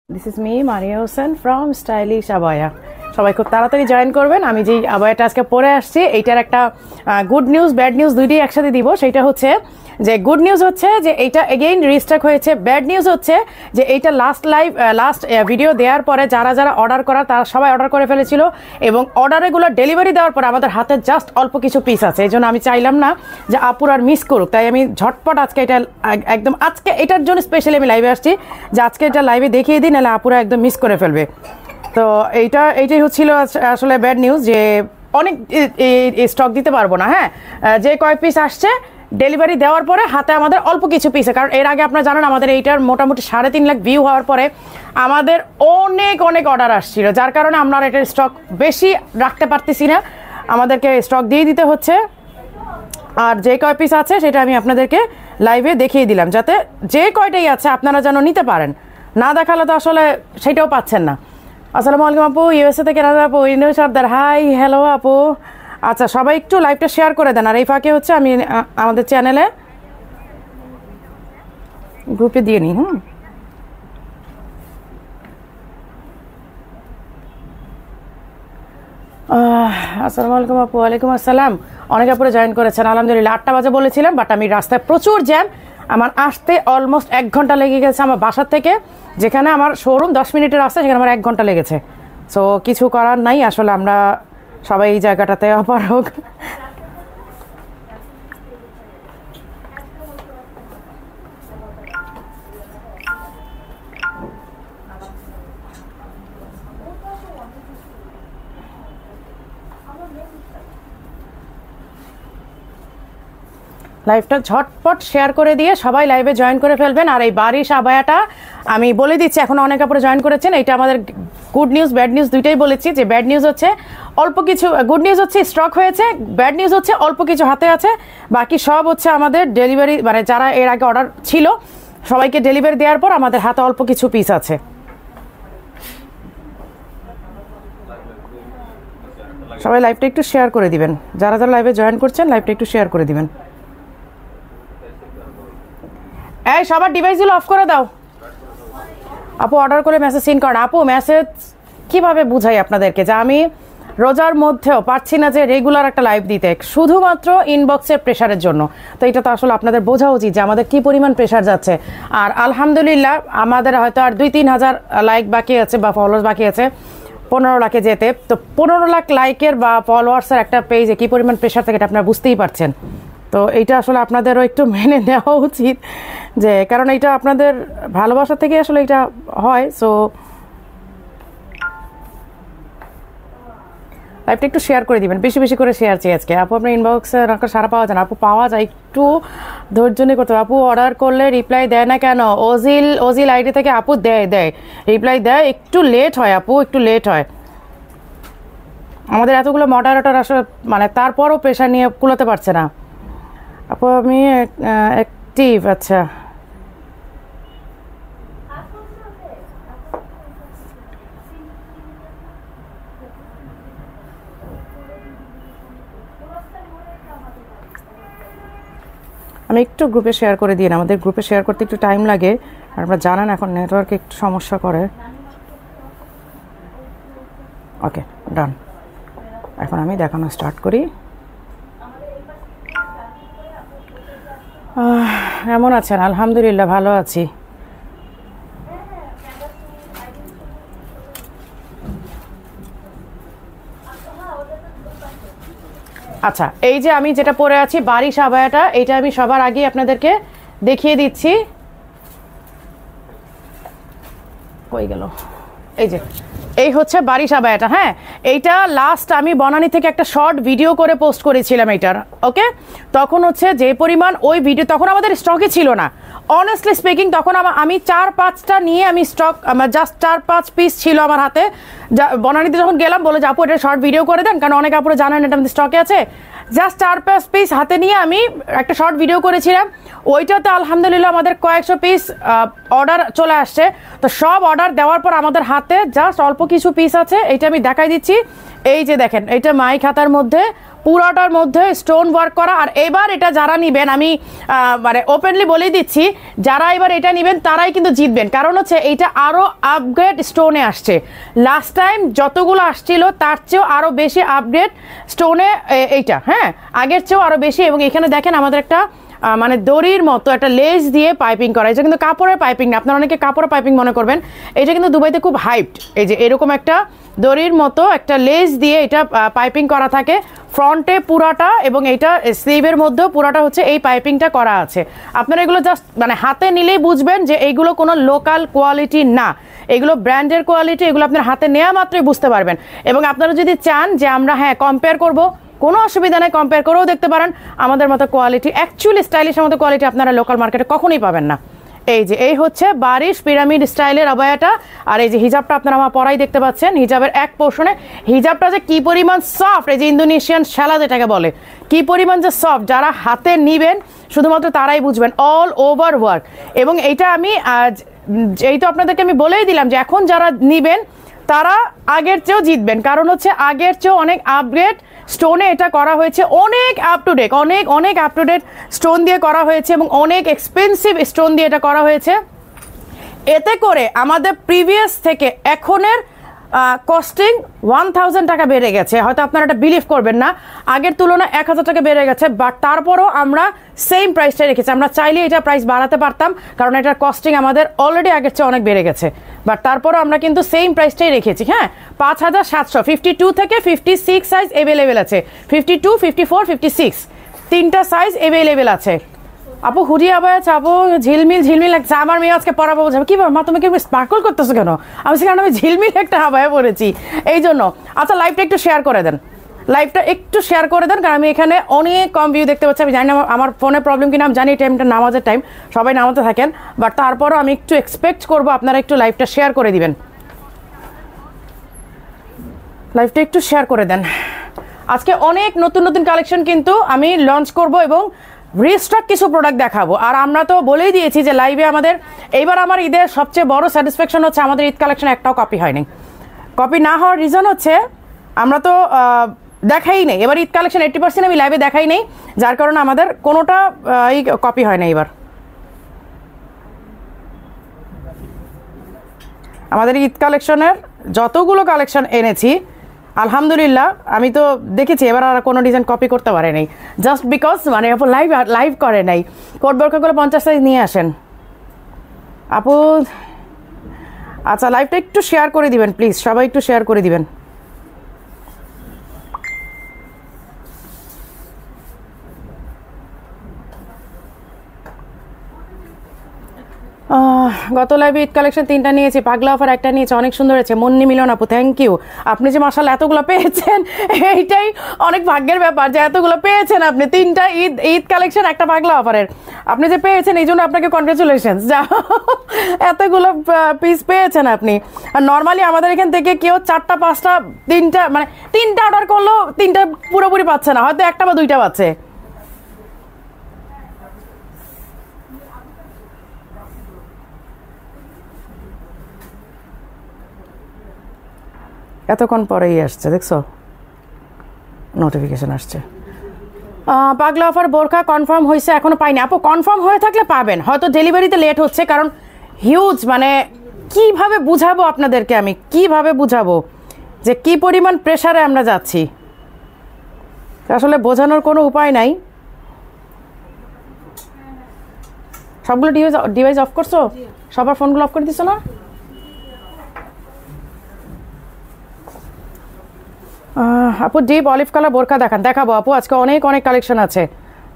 This is me Maria Hossain from stylish abaya. সবাই খুব তাড়াতাড়ি জয়েন করবেন। আমি যেই আবায়াটা আজকে পরে আসছি এইটার একটা গুড নিউজ ব্যাড নিউজ দুইটাই একসাথে দিব। সেইটা হচ্ছে যে গুড নিউজ হচ্ছে যে এইটা এগেইন রিস্টক হয়েছে। ব্যাড নিউজ হচ্ছে যে এইটা লাস্ট ভিডিও দেওয়ার পরে যারা যারা অর্ডার করার তারা সবাই অর্ডার করে ফেলেছিল এবং অর্ডারগুলো ডেলিভারি দেওয়ার পর আমাদের হাতে জাস্ট অল্প কিছু পিস আছে। এই জন্য আমি চাইলাম না যে আপুর আর মিস করুক, তাই আমি ঝটপট আজকে এটা একদম আজকে এটার জন্য স্পেশালি আমি লাইভে আসছি যে আজকে এটা লাইভে দেখিয়ে দিই, নাহলে আপুরা একদম মিস করে ফেলবে। তো এইটাই হচ্ছিল আসলে ব্যাড নিউজ, যে অনেক স্টক দিতে পারবো না। হ্যাঁ, যে কয় পিস আসছে ডেলিভারি দেওয়ার পরে হাতে আমাদের অল্প কিছু পিসে, কারণ এর আগে আপনারা জানেন আমাদের এইটার মোটামুটি 3.5 লাখ ভিউ হওয়ার পরে আমাদের অনেক অর্ডার আসছিল, যার কারণে আমরা এটার স্টক বেশি রাখতে পারতেছি না, আমাদেরকে স্টক দিয়ে দিতে হচ্ছে। আর যে কয় পিস আছে সেটা আমি আপনাদেরকে লাইভে দেখিয়ে দিলাম, যাতে যে কয়টাই আছে আপনারা যেন নিতে পারেন। না দেখালে তো আসলে সেটাও পাচ্ছেন না। আসসালামু আলাইকুম আপু, ইউএসএ থেকে রাজা আপু, ইন্দ্র সর্দার, হাই হ্যালো আপু। আচ্ছা, সবাই একটু লাইভটা শেয়ার করে দেন। আর এই ফাঁকে হচ্ছে আমি আমাদের চ্যানেলে গ্রুপে দিয়ে নিই। আসসালামু আলাইকুম আপু। ওয়ালাইকুম আসসালাম। অনেক আপুরে জয়েন করেছেন আলহামদুলিল্লাহ। 8টা বাজে বলেছিলাম, বাট আমি রাস্তায় প্রচুর জ্যাম, আমার আসতে অলমোস্ট 1 ঘন্টা লেগে গেছে। আমার বাসার থেকে যেখানে আমার শোরুম 10 মিনিটের রাস্তা, সেখানে আমার 1 ঘন্টা লেগেছে। সো কিছু করার নাই, আসলে আমরা সবাই এই জায়গাটাতে অপারগ। লাইভটা ঝটপট শেয়ার করে দিয়ে সবাই লাইভে জয়েন করে ফেলবেন। আর এই বারিশ আবায়াটা আমি বলে দিচ্ছি, এখন অনেক আপুরে জয়েন করেছেন, এটা আমাদের গুড নিউজ ব্যাড নিউজ দুইটাই বলেছি। যে ব্যাড নিউজ হচ্ছে অল্প কিছু, গুড নিউজ হচ্ছে স্টক হয়েছে, ব্যাড নিউজ হচ্ছে অল্প কিছু হাতে আছে, বাকি সব হচ্ছে আমাদের ডেলিভারি, মানে যারা এর আগে অর্ডার ছিল সবাইকে ডেলিভারি দেওয়ার পর আমাদের হাতে অল্প কিছু পিস আছে। সবাই লাইভটা একটু শেয়ার করে দিবেন, যারা যারা লাইভে জয়েন করছেন লাইভটা একটু শেয়ার করে দিবেন। এই সবার ডিভাইসগুলো অফ করে দাও। আপু অর্ডার করে মেসেজ সিন করেন। আপু মেসেজ কিভাবে বুঝাই আপনাদেরকে, যে আমি রোজার মধ্যেও পারছি না যে রেগুলার একটা লাইভ দিতে, শুধুমাত্র ইনবক্সের প্রেশারের জন্য। তো এটা তো আসলে আপনাদের বোঝা উচিত যে আমাদের কি পরিমাণ প্রেশার যাচ্ছে। আর আলহামদুলিল্লাহ আমাদের হয়তো আর 2-3 হাজার লাইক বাকি আছে বা ফলোয়ার্স বাকি আছে 15 লাখে যেতে। তো 15 লাখ লাইকের বা ফলোয়ার্সের একটা পেজে কি পরিমাণ প্রেশার থাকে এটা আপনারা বুঝতেই পারছেন। তো এইটা আসলে আপনাদেরও একটু মেনে নেওয়া উচিত, যে কারণ এইটা আপনাদের ভালোবাসা থেকে আসলে এটা হয়। সো লাইভটা একটু শেয়ার করে দিবেন, বেশি বেশি করে শেয়ার চাই আজকে। আপু আপনার ইনবক্সে সারা পাওয়া যায় না? আপু পাওয়া যায়, একটু ধৈর্য নিয়ে করতে হবে। আপু অর্ডার করলে রিপ্লাই দেয় না কেন? ওজিল আইডি থেকে আপু দেয় রিপ্লাই দেয়, একটু লেট হয় আপু, একটু লেট হয়। আমাদের এতগুলো মডারেটর আসলে মানে তারপরও প্রেশার নিয়ে কুলাতে পারছে না। আপু আমি অ্যাক্টিভ। আচ্ছা আমি একটু গ্রুপে শেয়ার করে দিন, আমাদের গ্রুপে শেয়ার করতে একটু টাইম লাগে, আর আপনারা জানেন এখন নেটওয়ার্কে একটু সমস্যা করে। ওকে ডান, এখন আমি দেখানো স্টার্ট করি। কেমন আছেন? আলহামদুলিল্লাহ ভালো আছি। আচ্ছা, এই যে আমি যেটা পরে আছি বারিশ আবায়াটা, এইটা আমি সবার আগে আপনাদেরকে দেখিয়ে দিচ্ছি। কই গেল? এই যে এই হচ্ছে বারিশ আবায়াটা। হ্যাঁ, এইটা লাস্ট আমি বনানী থেকে একটা শর্ট ভিডিও করে পোস্ট করেছিলাম এইটার। ওকে, তখন হচ্ছে যে পরিমাণ ওই ভিডিও, তখন আমাদের স্টকে ছিল না অনেস্টলি স্পিকিং। তখন আমি 4-5টা নিয়ে আমি স্টক, আমার জাস্ট 4-5 পিস ছিল আমার হাতে। বনানীতে যখন গেলাম বলে যে আপু এটা শর্ট ভিডিও করে দেন, কারণ অনেক আপুরা জানেন এটা আমাদের স্টকে আছে। জাস্ট 4-5 পিস হাতে নিয়ে আমি একটা শর্ট ভিডিও করেছিলাম, ওইটাতে আলহামদুলিল্লাহ আমাদের কয়েকশো পিস অর্ডার চলে আসছে। তো সব অর্ডার দেওয়ার পর আমাদের হাতে জাস্ট অল্প কিছু পিস আছে, এইটা আমি দেখাই দিচ্ছি। এই যে দেখেন, এইটা মাই খাতার মধ্যে পুরাটার মধ্যে স্টোন ওয়ার্ক করা। আর এবার এটা যারা নেবেন, আমি মানে ওপেনলি বলেই দিচ্ছি, যারা এবার এটা নেবেন তারাই কিন্তু জিতবেন। কারণ হচ্ছে এইটা আরও আপগ্রেড স্টোনে আসছে। লাস্ট টাইম যতগুলো আসছিল তার চেয়েও আরও বেশি আপগ্রেড স্টোনে এইটা, হ্যাঁ, আগের চেয়েও আরও বেশি। এবং এখানে দেখেন আমাদের একটা মানে দড়ির মতো একটা লেস দিয়ে পাইপিং করা। এটা কিন্তু কাপড়ের পাইপিং না, আপনারা অনেকে কাপড়ের পাইপিং মনে করবেন, এটা কিন্তু দুবাইতে খুব হাইপড। এই যে এরকম একটা দড়ির মতো একটা লেস দিয়ে এটা পাইপিং করা থাকে ফ্রন্টে পুরাটা, এবং এইটা স্লিভের মধ্যেও পুরাটা হচ্ছে এই পাইপিংটা করা আছে। আপনারা এগুলো জাস্ট মানে হাতে নিলেই বুঝবেন যে এইগুলো কোনো লোকাল কোয়ালিটি না, এগুলো ব্র্যান্ডের কোয়ালিটি। এগুলো আপনার হাতে নেওয়া মাত্রই বুঝতে পারবেন। এবং আপনারা যদি চান যে আমরা হ্যাঁ কম্পেয়ার করব, কোনো অসুবিধা নেই, কম্পেয়ার করেও দেখতে পারেন। আমাদের মতো কোয়ালিটি, অ্যাকচুয়ালি স্টাইলিশের মতো কোয়ালিটি আপনারা লোকাল মার্কেটে কখনোই পাবেন না। এই যে এই হচ্ছে বারিশ পিরামিড স্টাইলের আবায়াটা। আর এই যে হিজাবটা আপনারা আমার পরাই দেখতে পাচ্ছেন, হিজাবের এক পোর্শনে হিজাবটা যে কি পরিমাণ সফট, এই যে ইন্দোনেশিয়ান শালা যেটাকে বলে, কি পরিমাণ যে সফট, যারা হাতে নিবেন শুধুমাত্র তারাই বুঝবেন। All over work. এবং এইটা আমি এই তো আপনাদেরকে আমি বলেই দিলাম যে এখন যারা নিবেন তারা আগের চেয়েও জিতবেন। কারণ হচ্ছে আগের চেয়েও অনেক আপগ্রেড স্টোনে এটা করা হয়েছে, অনেক আপ টু ডেট, অনেক আপ টু ডেট স্টোন দিয়ে করা হয়েছে, এবং অনেক এক্সপেন্সিভ স্টোন দিয়ে এটা করা হয়েছে। এতে করে আমাদের প্রিভিয়াস থেকে এখনের কস্টিং 1000 টাকা বেড়ে গেছে। হয়তো আপনারা এটা বিলিভ করবেন না, আগের তুলনায় 1000 টাকা বেড়ে গেছে, বাট তারপরও আমরা সেম প্রাইসটাই রেখেছি। আমরা চাইলে এটা প্রাইস বাড়াতে পারতাম, কারণ এটার কস্টিং আমাদের অলরেডি আগের চেয়ে অনেক বেড়ে গেছে, বাট তারপরও আমরা কিন্তু সেম প্রাইসটাই রেখেছি। হ্যাঁ, 5700, 52 থেকে 56 সাইজ অ্যাভেলেবেল আছে, 52, 54, 56 তিনটা সাইজ অ্যাভেলেবেল আছে। আপু হুডি আবায়া চাবো, ঝিলমিল লাগছে। আমার মেয়ে আজকে পরাবো, যাবে কি মা তুমি কি স্পার্কল করতেছো কেন? আমি সেখানে আমি ঝিলমিল একটা আবায়া পরেছি এই জন্য। আচ্ছা লাইভটা একটু শেয়ার করে দেন, লাইভটা একটু শেয়ার করে দেন, কারণ আমি এখানে অনেক কম ভিউ দেখতে পাচ্ছি। আমি জানি না আমার ফোনে প্রবলেম কিনা, আমি জানি এই টাইমটা নামাজের টাইম, সবাই নামাতে থাকেন, বাট তারপরও আমি একটু এক্সপেক্ট করবো আপনারা একটু লাইভটা শেয়ার করে দিবেন। লাইভটা একটু শেয়ার করে দেন। আজকে অনেক নতুন নতুন কালেকশন কিন্তু আমি লঞ্চ করব এবং রিস্টক কিছু প্রোডাক্ট দেখাবো। আর আমরা তো বলেই দিয়েছি যে লাইভে আমাদের এইবার আমার ঈদের সবচেয়ে বড় স্যাটিসফ্যাকশন হচ্ছে আমাদের ঈদ কালেকশন একটাও কপি হয়নি। কপি না হওয়ার রিজন হচ্ছে আমরা তো দেখাই নেই, এবার ঈদ কালেকশন 80% আমি লাইভে দেখাই নেই, যার কারণে আমাদের কোনোটা এই কপি হয় না। এবার আমাদের ঈদ কালেকশনের যতগুলো কালেকশন এনেছি আলহামদুলিল্লাহ, আমি তো দেখেছি এবার আর কোনো ডিজাইন কপি করতে পারে নাই, জাস্ট বিকজ মানে আপু লাইভ করে নাই। কোট বোরকাগুলো 50 সাইজ নিয়ে আসেন আপু। আচ্ছা লাইভটা একটু শেয়ার করে দিবেন প্লিজ, সবাই একটু শেয়ার করে দিবেন। গত লাইভে ঈদ কালেকশন 3টা নিয়েছি, পাগলা অফার একটা নিয়েছি, অনেক সুন্দর হয়েছে। মুন্নি মিলন আপু থ্যাংক ইউ, আপনি যে মাশাআল্লাহ এতগুলো পেয়েছেন, এইটাই অনেক ভাগ্যের ব্যাপার যে এতগুলো পেয়েছেন আপনি। 3টা ঈদ কালেকশন একটা পাগলা অফারের আপনি যে পেয়েছেন, এই জন্য আপনাকে কনগ্রাচুলেশন, যা এতগুলো পিস পেয়েছেন আপনি। আর নর্মালি আমাদের এখান থেকে কেউ 4টা 5টা 3টা মানে 3টা অর্ডার করলেও 3টা পুরোপুরি পাচ্ছে না, হয়তো 1টা বা 2টা পাচ্ছে। এতক্ষণ পরেই আসছে, দেখছো নোটিফিকেশন আসছে। পাগলা অফার বোরখা কনফার্ম হয়েছে, এখনো পাইনি আপু। কনফার্ম হয়ে থাকলে পাবেন, হয়তো ডেলিভারিতে লেট হচ্ছে, কারণ হিউজ মানে কিভাবে বুঝাবো আপনাদেরকে, আমি কিভাবে বুঝাবো যে কি পরিমাণ প্রেসারে আমরা যাচ্ছি, আসলে বোঝানোর কোনো উপায় নাই। সবগুলো ডিভাইস অফ করছো? সবার ফোনগুলো অফ করে দিছো না? আপু ডিপ অলিভ কালার বোরকা দেখাবো আপু, আজকে অনেক কালেকশন আছে,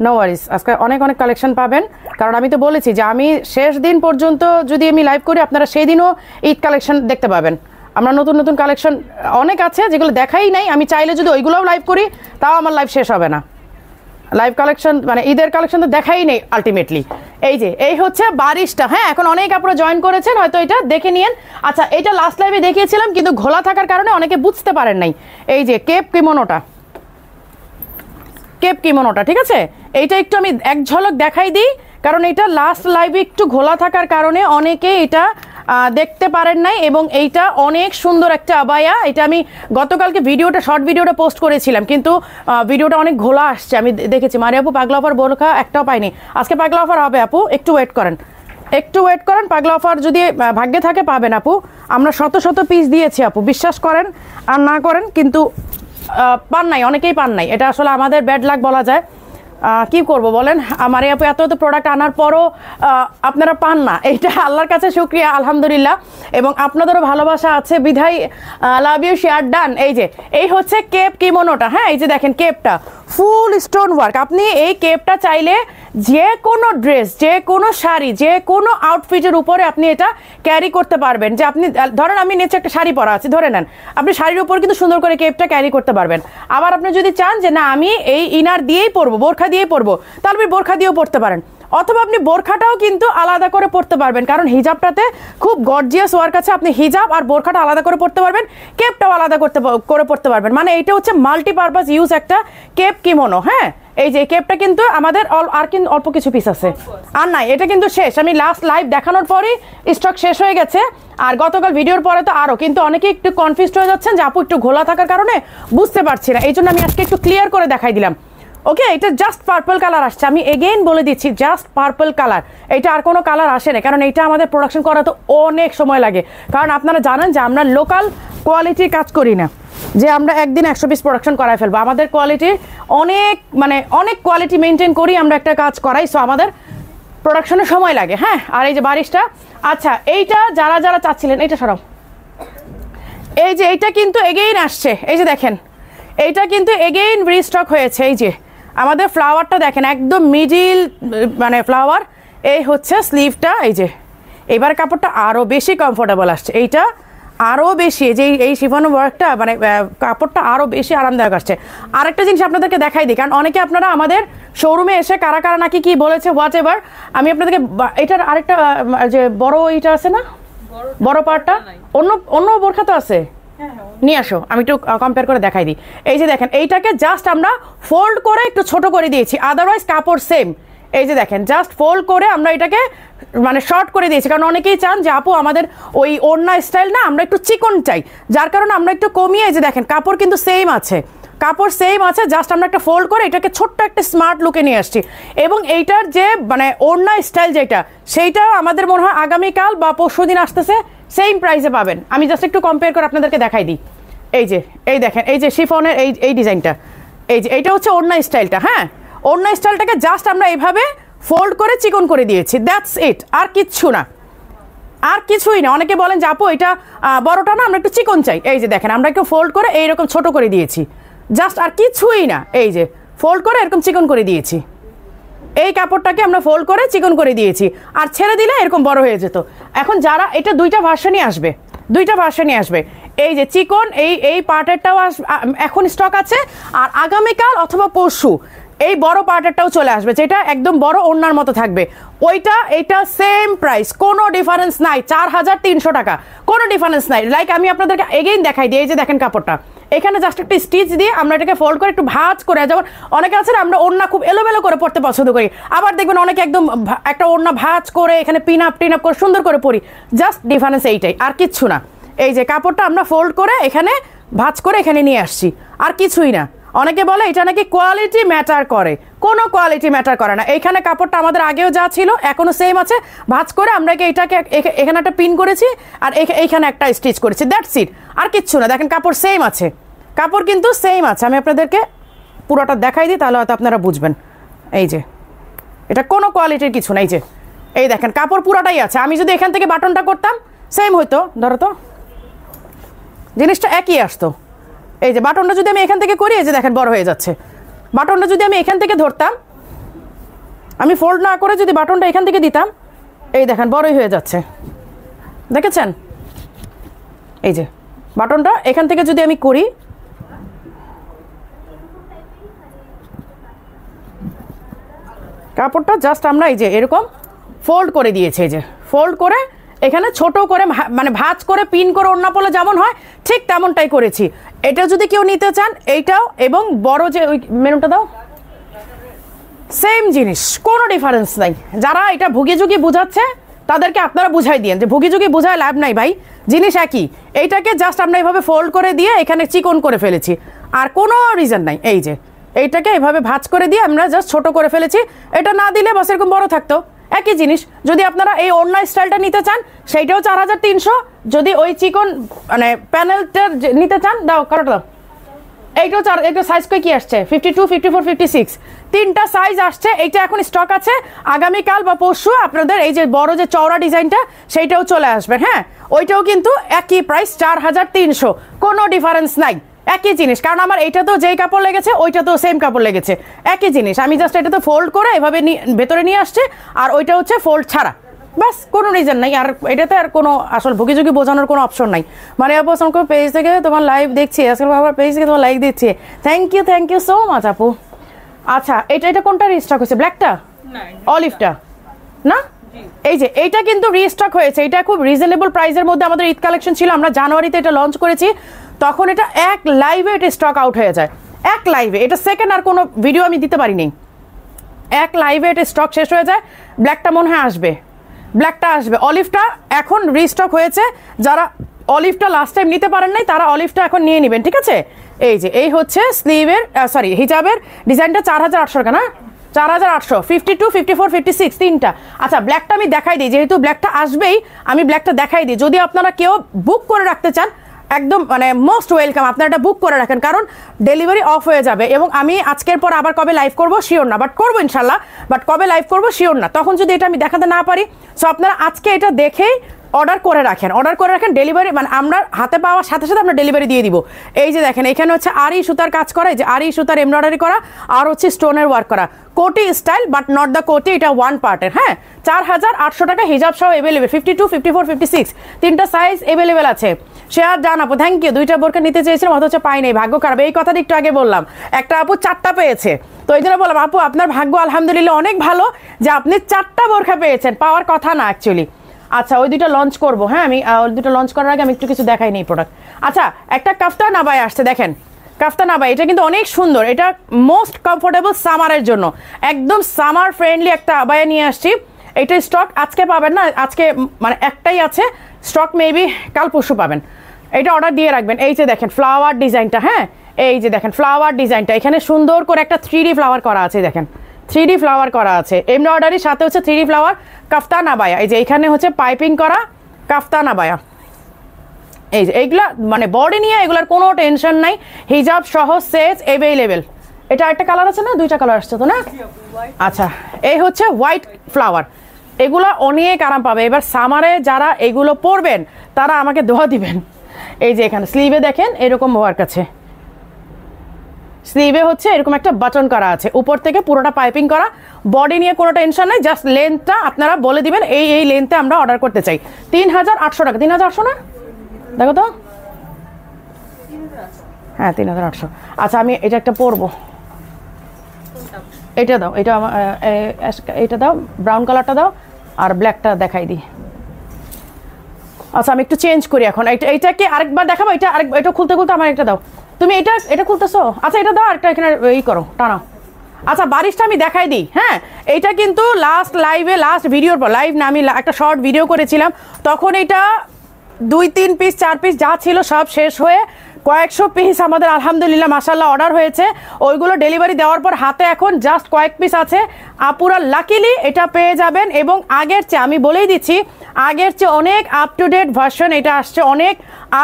নো ওয়ারিস, আজকে অনেক কালেকশন পাবেন। কারণ আমি তো বলেছি যে আমি শেষ দিন পর্যন্ত যদি আমি লাইভ করি, আপনারা সেই দিনও ঈদ কালেকশন দেখতে পাবেন। আমরা নতুন কালেকশন অনেক আছে যেগুলো দেখাই নাই, আমি চাইলে যদি ওইগুলোও লাইভ করি তাও আমার লাইভ শেষ হবে না। লাইভ কালেকশন মানে ঈদের কালেকশন তো দেখাই নেই আলটিমেটলি। এই হচ্ছে বারিশটা। হ্যাঁ, এখন অনেক আপনারা জয়েন করেছেন, হয়তো এটা দেখে নিয়েন। আচ্ছা, এটা লাস্ট লাইভে দেখিয়েছিলাম কিন্তু ঘোলা থাকার কারণে অনেকে বুঝতে পারেন নাই। এই যে কেপ কিমোনোটা, ঠিক আছে, এইটা একটু আমি এক ঝলক দেখাই দিই, কারণ এটা লাস্ট লাইভে একটু ঘোলা থাকার কারণে অনেকে এটা দেখতে পারেন নাই, এবং এইটা অনেক সুন্দর একটা আবায়া। এটা আমি গতকালকে শর্ট ভিডিওটা পোস্ট করেছিলাম, কিন্তু ভিডিওটা অনেক ঘোলা আসছে, আমি দেখেছি। মারিয়া আপু পাগলা অফার বোরখা একটাও পাইনি, আজকে পাগলা অফার হবে আপু, একটু ওয়েট করেন, পাগলা অফার যদি ভাগ্যে থাকে পাবেন আপু। আমরা শত শত পিস দিয়েছি আপু, বিশ্বাস করেন আর না করেন, কিন্তু পান নাই, অনেকেই পান নাই। এটা আসলে আমাদের ব্যাড লাক বলা যায়, কি করব বলেন। আমার এই আপু এত প্রোডাক্ট আনার পরও আপনারা পান না, এইটা আল্লাহর কাছে শুকরিয়া, আলহামদুলিল্লাহ। এবং আপনাদেরও ভালোবাসা আছে বিধায় লাভ ইউ, শেয়ার ডান। এই হচ্ছে কেপ কিমোনোটা, হ্যাঁ, এই যে দেখেন কেপটা ফুল স্টোন ওয়ার্ক। আপনি এই কেপটা চাইলে যে কোনো ড্রেস, যে কোনো শাড়ি, যে কোনো আউটফিটের উপরে আপনি এটা ক্যারি করতে পারবেন। যে আপনি ধরেন আমি নিচে একটা শাড়ি পরা আছে, ধরে নেন, আপনি শাড়ির উপর কিন্তু সুন্দর করে কেপটা ক্যারি করতে পারবেন। আবার আপনি যদি চান যে না আমি এই ইনার দিয়েই পরবো, বোরখা দিয়েই পরবো, তাহলে আপনি বোরখা দিয়েও পরতে পারেন। অথবা আপনি বোরখাটাও কিন্তু আলাদা করে পরতে পারবেন, কারণ হিজাবটাতে খুব গর্জিয়াস ওয়ার্ক আছে। আপনি হিজাব আর বোরখাটা আলাদা করে পরতে পারবেন, কেপটাও আলাদা করে পরতে পারবেন। মানে এটা হচ্ছে মাল্টিপারপাস ইউজ একটা কেপ কিমোনো। হ্যাঁ, এই যে কেপটা কিন্তু আমাদের কিন্তু অল্প কিছু পিস আছে, আর নাই, এটা কিন্তু শেষ। আমি লাস্ট লাইভ দেখানোর পরই স্টক শেষ হয়ে গেছে, আর গতকাল ভিডিওর পরে তো আরও। কিন্তু অনেকে একটু কনফিউজড হয়ে যাচ্ছেন যে আপু একটু ঘোলা থাকার কারণে বুঝতে পারছি না, এই জন্য আমি আজকে একটু ক্লিয়ার করে দেখাই দিলাম। ওকে, এটা জাস্ট পার্পল কালার আসছে, আমি এগেইন বলে দিচ্ছি, জাস্ট পার্পল কালার, এটা আর কোনো কালার আসে না, কারণ এইটা আমাদের প্রোডাকশন করা তো অনেক সময় লাগে। কারণ আপনারা জানেন যে আমরা লোকাল কোয়ালিটির কাজ করি না, যে আমরা একদিন 100 পিস প্রোডাকশন করাই ফেলবো। আমাদের কোয়ালিটির অনেক কোয়ালিটি মেনটেন করি আমরা একটা কাজ করাই, সো আমাদের প্রোডাকশনের সময় লাগে। হ্যাঁ, আর এই যে বারিশটা, আচ্ছা এইটা যারা চাচ্ছিলেন, এইটা সরাও, এই যে এইটা কিন্তু এগেইন আসছে, এই যে দেখেন এইটা কিন্তু এগেইন রিস্টক হয়েছে। এই যে আমাদের ফ্লাওয়ারটা দেখেন, একদম মিডিল মানে ফ্লাওয়ার, এই হচ্ছে স্লিভটা। এই যে এবার কাপড়টা আরও বেশি কমফোর্টেবল আসছে, এইটা আরও বেশি, যে এই শিফনের ওয়ার্কটা মানে কাপড়টা আরও বেশি আরামদায়ক আসছে। আরেকটা জিনিস আপনাদেরকে দেখাই দিই, কারণ অনেকে আপনারা আমাদের শোরুমে এসে কারা কারা নাকি কি বলেছে হোয়াট এভার, আমি আপনাদেরকে এটার আরেকটা যে বড় এইটা আছে না, বড় পার্টটা, অন্য বোরখা তো আছে, নিয়ে আসো, আমি একটু কম্পেয়ার করে দেখাই দিই। এই যে দেখেন, এইটাকে জাস্ট আমরা ফোল্ড করে একটু ছোট করে দিয়েছি, আদারওয়াইজ কাপড় সেম। এই যে দেখেন, জাস্ট ফোল্ড করে আমরা এটাকে মানে শর্ট করে দিয়েছি, কারণ অনেকেই চান যে আপু আমাদের ওই ওড়না স্টাইল না, আমরা একটু চিকন চাই, যার কারণে আমরা একটু কমিয়ে, এই যে দেখেন কাপড় কিন্তু সেম আছে, জাস্ট আমরা একটা ফোল্ড করে এটাকে ছোট্ট একটা স্মার্ট লুকে নিয়ে আসছি। এবং এইটার যে মানে ওড়না স্টাইল যেটা, সেইটাও আমাদের মনে হয় আগামীকাল বা পরশুদিন আসতেছে, সেম প্রাইসে পাবেন। আমি জাস্ট একটু কম্পেয়ার করে আপনাদেরকে দেখাই দিই। এই দেখেন, এই যে শিফনের এই ডিজাইনটা, এই যে এইটা হচ্ছে ওড়না স্টাইলটা। হ্যাঁ, ওড়না স্টাইলটাকে জাস্ট আমরা এইভাবে ফোল্ড করে চিকন করে দিয়েছি, দ্যাটস ইট, আর কিচ্ছু না, আর কিছুই না। অনেকে বলেন যে আপু এটা বড়টা না, আমরা একটু চিকন চাই, এই যে দেখেন আমরা একটু ফোল্ড করে এইরকম ছোট করে দিয়েছি, জাস্ট, আর কিছুই না। এই যে ফোল্ড করে এরকম চিকন করে দিয়েছি, এই কাপড়টাকে আমরা ফোল্ড করে চিকন করে দিয়েছি, আর ছেড়ে দিলে এরকম বড় হয়ে যেত। এখন যারা এটা দুইটা ভার্সনই আসবে, এই যে চিকন এই পার্টেরটাও এখন স্টক আছে, আর আগামীকাল অথবা পরশু এই বড় পার্টেরটাও চলে আসবে, যেটা একদম বড় ওড়নার মতো থাকবে। এইটা সেম প্রাইস, কোনো ডিফারেন্স নাই, 4300 টাকা, কোনো ডিফারেন্স নাই। লাইক আমি আপনাদেরকে এগেইন দেখাই দিই, এই যে দেখেন কাপড়টা, এখানে জাস্ট একটা স্টিচ দিয়ে আমরা এটাকে ফোল্ড করে একটু ভাঁজ করে, যেমন অনেকে আছে না আমরা ওড়না খুব এলোমেলো করে পড়তে পছন্দ করি, আবার দেখবেন অনেকে একদম একটা ওড়না ভাঁজ করে এখানে পিন আপ করে সুন্দর করে পরি, জাস্ট ডিফারেন্স এইটাই, আর কিচ্ছু না। এই যে কাপড়টা আমরা ফোল্ড করে এখানে ভাঁজ করে এখানে নিয়ে আসছি, আর কিছুই না। অনেকে বলে এটা নাকি কোয়ালিটি ম্যাটার করে, কোনো কোয়ালিটি ম্যাটার করে না। এইখানে কাপড়টা আমাদের আগেও যা ছিল এখনো সেম আছে, ভাঁজ করে আমরা এটাকে এখানে একটা পিন করেছি, আর এইখানে একটা স্টিচ করেছি, দ্যাটস ইট, আর কিচ্ছু না। দেখেন কাপড় সেম আছে, কাপড় কিন্তু সেম আছে। আমি আপনাদেরকে পুরোটা দেখাই দিই, তাহলে হয়তো আপনারা বুঝবেন। এই যে এটা কোনো কোয়ালিটির কিছু না, এই দেখেন কাপড় পুরোটাই আছে। আমি যদি এখান থেকে বাটনটা করতাম সেম হইতো, ধরো তো জিনিসটা একই আসতো। এই যে বাটনটা যদি আমি এখান থেকে করি, এই যে দেখেন বড় হয়ে যাচ্ছে। বাটনটা যদি আমি এখান থেকে ধরতাম, আমি ফোল্ড না করে যদি বাটনটা এখান থেকে দিতাম, এই দেখেন বড়ই হয়ে যাচ্ছে, দেখেছেন? এই যে বাটনটা এখান থেকে যদি আমি করি, কাপড়টা জাস্ট আমরা এই যে এরকম ফোল্ড করে দিয়েছি, এই যে ফোল্ড করে এখানে ছোট করে মানে ভাঁজ করে পিন করে ওড়না পরলে যেমন হয় ঠিক তেমনটাই করেছি। এটা যদি কেউ নিতে চান এইটাও, এবং বড় যে ওই মেনুটা দাও, সেম জিনিস, কোনো ডিফারেন্স নাই। যারা এটা ভুগিয়ে ঝুঁকি বুঝাচ্ছে তাদেরকে আপনারা বুঝাই দিয়েন যে ভুগি যুগি বুঝায় লাভ নাই ভাই, জিনিস একই। এইটাকে জাস্ট আমরা এইভাবে ফোল্ড করে দিয়ে এখানে চিকন করে ফেলেছি, আর কোনো রিজন নাই। এই যে এইটাকে এইভাবে ভাঁজ করে দিয়ে আমরা জাস্ট ছোট করে ফেলেছি। এটা না দিলে বাস এরকম বড় থাকতো, একই জিনিস। যদি আপনারা এই ওড়না স্টাইলটা নিতে চান সেইটাও 4300, যদি ওই চিকন মানে প্যানেলটা নিতে চান দাও, কারোটা দাও। এইটাও এইটা সাইজ কি আসছে 52, 54, 56, তিনটা সাইজ আসছে। এইটা এখন স্টক আছে, আগামীকাল বা পরশু আপনাদের এই যে বড় যে চওড়া ডিজাইনটা সেইটাও চলে আসবে। হ্যাঁ, ওইটাও কিন্তু একই প্রাইস 4300, কোনো ডিফারেন্স নাই, একই জিনিস। কারণ আমার এইটা তো যেই কাপড় লেগেছে ওইটা তো সেম কাপড় লেগেছে, একই জিনিস। আমি জাস্ট এটা তো ফোল্ড করে এভাবে ভেতরে নিয়ে আসছে, আর ওইটা হচ্ছে ফোল্ড ছাড়া, বাস কোনো রিজন নাই। আর এটাতে আর কোনো আসল ভুগিঝুঁকি বোঝানোর কোনো অপশন নাই। মানে আপু আমাকে পেজ থেকে তোমার লাইভ দেখছি, আজকে বাবার পেজ থেকে তোমার লাইক দিচ্ছি, থ্যাংক ইউ সো মাচ আপু। আচ্ছা, এটা কোনটা রিস্টক হয়েছে? ব্ল্যাকটা, অলিভটা না? এই যে এইটা কিন্তু রিস্টক হয়েছে। এটা খুব রিজনেবল প্রাইসের মধ্যে আমাদের ঈদ কালেকশন ছিল, আমরা জানুয়ারিতে এটা লঞ্চ করেছি। তখন এটা এক লাইভে এটা স্টক আউট হয়ে যায়, এক লাইভে। এটা সেকেন্ড আর কোনো ভিডিও আমি দিতে পারিনি, এক লাইভে এটা স্টক শেষ হয়ে যায়। ব্ল্যাকটা মনে হয় আসবে, ব্ল্যাকটা আসবে। অলিভটা এখন রিস্টক হয়েছে, যারা অলিভটা লাস্ট টাইম নিতে পারেন নাই তারা অলিভটা এখন নিয়ে নেবেন, ঠিক আছে? এই যে এই হচ্ছে স্লিভের সরি হিজাবের ডিজাইনটা 4800 টাকা না? 4800, 52, 54, 56 তিনটা। আচ্ছা, ব্ল্যাকটা আমি দেখাই দিই, যেহেতু ব্ল্যাকটা আসবেই আমি ব্ল্যাকটা দেখাই দিই। যদি আপনারা কেউ বুক করে রাখতে চান একদম মানে মোস্ট ওয়েলকাম, আপনারা এটা বুক করে রাখেন, কারণ ডেলিভারি অফ হয়ে যাবে। এবং আমি আজকের পর আবার কবে লাইভ করবো শিওর না, বাট করবো ইনশাল্লাহ, বাট কবে লাইভ করবো শিওর না। তখন যদি এটা আমি দেখাতে না পারি, সো আপনারা আজকে এটা দেখেই অর্ডার করে রাখেন। ডেলিভারি মানে আমরা হাতে পাওয়ার সাথে সাথে আমরা ডেলিভারি দিয়ে দিব। এই যে দেখেন এখানে হচ্ছে আরি সুতার কাজ করা, যে আরি সুতার এমব্রয়ডারি করা, আর হচ্ছে স্টোনের ওয়ার্ক করা, কোটি স্টাইল বাট নট দ্য কোটি, এটা ওয়ান পার্টের। হ্যাঁ, 4800 টাকা হিজাব সহ এভেলেবেল, 52, 54, 56 তিনটা সাইজ এভেলেবেল আছে। সে আর জান আপু থ্যাংক ইউ, দুইটা বোরকা নিতে চেয়েছিলাম অথচ পাই নাই, ভাগ্য খারাপ। এই কথাটা একটু আগে বললাম, একটা আপু 4টা পেয়েছে, তো এই জন্য বললাম আপু আপনার ভাগ্য আলহামদুলিল্লাহ অনেক ভালো যে আপনি 4টা বোরকা পেয়েছেন, পাওয়ার কথা না অ্যাকচুয়ালি। আচ্ছা, ওই দুইটা লঞ্চ করবো। হ্যাঁ, আমি ওই দুটো লঞ্চ করার আগে আমি একটু কিছু দেখাই নেই প্রোডাক্ট। আচ্ছা, একটা কাফতান আবায়া আসছে, দেখেন কাফতান আবায়া, এটা কিন্তু অনেক সুন্দর, এটা মোস্ট কমফোর্টেবল সামারের জন্য, একদম সামার ফ্রেন্ডলি একটা আবায়া নিয়ে আসছি। এটা স্টক আজকে পাবেন না, আজকে মানে একটাই আছে স্টক, মেবি কাল পরশু পাবেন। এটা অর্ডার দিয়ে রাখবেন। এই যে দেখেন ফ্লাওয়ার ডিজাইনটা, হ্যাঁ এই যে দেখেন ফ্লাওয়ার ডিজাইনটা, এখানে সুন্দর করে একটা 3D ফ্লাওয়ার করা আছে, দেখেন 3D ফ্লাওয়ার করা আছে, এমব্রয়ডারির সাথে হচ্ছে 3D ফ্লাওয়ার, কাফতান আবায়া। এই যে এখানে হচ্ছে পাইপিং করা কাফতান আবায়া। এই যে এইগুলা মানে বডি নিয়ে এগুলার কোনো টেনশন নাই, হিজাব সহ সেট এভেলেবেল। এটা একটা কালার আছে না, দুইটা কালার আসছে তো না? আচ্ছা, এই হচ্ছে হোয়াইট ফ্লাওয়ার, এগুলা অনেক আরাম পাবে। এবার সামারে যারা এগুলো পরবেন তারা আমাকে দোয়া দিবেন। এই যে এখানে স্লিভে দেখেন এরকম ওয়ার্ক আছে, স্লিভে হচ্ছে এরকম একটা বাটন করা আছে, উপর থেকে পুরোটা পাইপিং করা, বডি নিয়ে কোনো টেনশন নাই, জাস্ট লেন্থটা আপনারা বলে দিবেন এই লেন্থে আমরা অর্ডার করতে চাই। 3800 টাকা, 3800 না? দেখো তো, হ্যাঁ 3800। আচ্ছা, আমি এটা একটা পরবো, এটা দাও, এটা এটা দাও, ব্রাউন কালারটা দাও, আর ব্ল্যাকটা দেখাই দিই। আচ্ছা, আমি একটু চেঞ্জ করি এখন, এইটাকে আরেকবার দেখাবো, এটা খুলতে আমার একটা দাও, তুমি এটা খুলতেছো? আচ্ছা, এটা দাও, আরেকটা এখানে ই করো, টানাও। আচ্ছা, বারিশটা আমি দেখাই দিই। হ্যাঁ, এইটা কিন্তু লাস্ট লাইভে, লাস্ট ভিডিওর পর, লাইভ না আমি একটা শর্ট ভিডিও করেছিলাম, তখন এটা 2-3 পিস 4 পিস যা ছিল সব শেষ হয়ে কয়েকশো পিস আমাদের আলহামদুলিল্লাহ মাশাআল্লাহ অর্ডার হয়েছে। ওইগুলো ডেলিভারি দেওয়ার পর হাতে এখন জাস্ট কয়েক পিস আছে। আপুরা লাকিলি এটা পেয়ে যাবেন, এবং আগের চেয়ে আমি বলেই দিচ্ছি, আগের চেয়ে অনেক আপ টু ডেট ভার্সন এটা আসছে, অনেক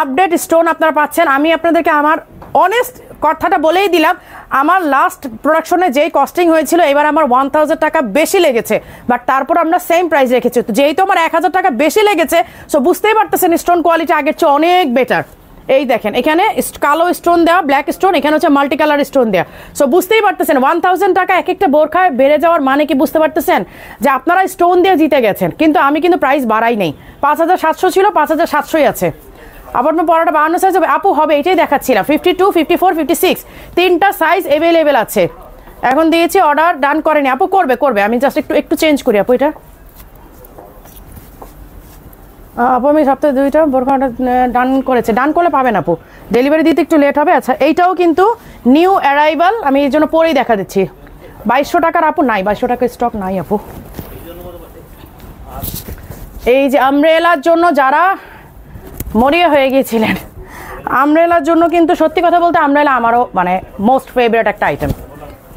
আপডেট স্টোন আপনারা পাচ্ছেন। আমি আপনাদেরকে আমার অনেস্ট কথাটা বলেই দিলাম, আমার লাস্ট প্রোডাকশনে যেই কস্টিং হয়েছিল এবার আমার 1000 টাকা বেশি লেগেছে, বাট তারপর আমরা সেম প্রাইস রেখেছি। তো যেহেতু আমার 1000 টাকা বেশি লেগেছে, সো বুঝতেই পারতেছেন স্টোন কোয়ালিটি আগের চেয়ে অনেক বেটার। এই দেখেন এখানে কালো স্টোন দেওয়া, ব্ল্যাক স্টোন, এখানে হচ্ছে মাল্টি কালার স্টোন দেওয়া। সো বুঝতেই পারতেছেন 1000 টাকা এক একটা বোরখায় বেড়ে যাওয়ার মানে কি বুঝতে পারতেছেন, যে আপনারা স্টোন দিয়ে জিতে গেছেন, কিন্তু আমি কিন্তু প্রাইস বাড়াই নেই। 5700 ছিল, 5700ই আছে। আবার পরাটা 52 সাইজ হবে আপু, হবে এটাই দেখাচ্ছিলাম, 52, 54, 56 তিনটা সাইজ এভেলেবেল আছে। এখন দিয়েছি অর্ডার, ডান করেনি আপু, করবে, আমি জাস্ট একটু চেঞ্জ করি আপু। এটা আপু আমি সপ্তাহে 2টা বোরখা ডান করেছে, ডান করলে পাবেন আপু, ডেলিভারি দিতে একটু লেট হবে। আচ্ছা, এইটাও কিন্তু নিউ অ্যারাইভাল, আমি এই জন্য পরেই দেখা দিচ্ছি। 2200 টাকার আপু নাই, 2200 টাকার স্টক নাই আপু। এই যে আমব্রেলার জন্য যারা মরিয়া হয়ে গিয়েছিলেন, আমব্রেলার জন্য কিন্তু সত্যি কথা বলতে আমব্রেলা আমারও মানে মোস্ট ফেভারিট একটা আইটেম।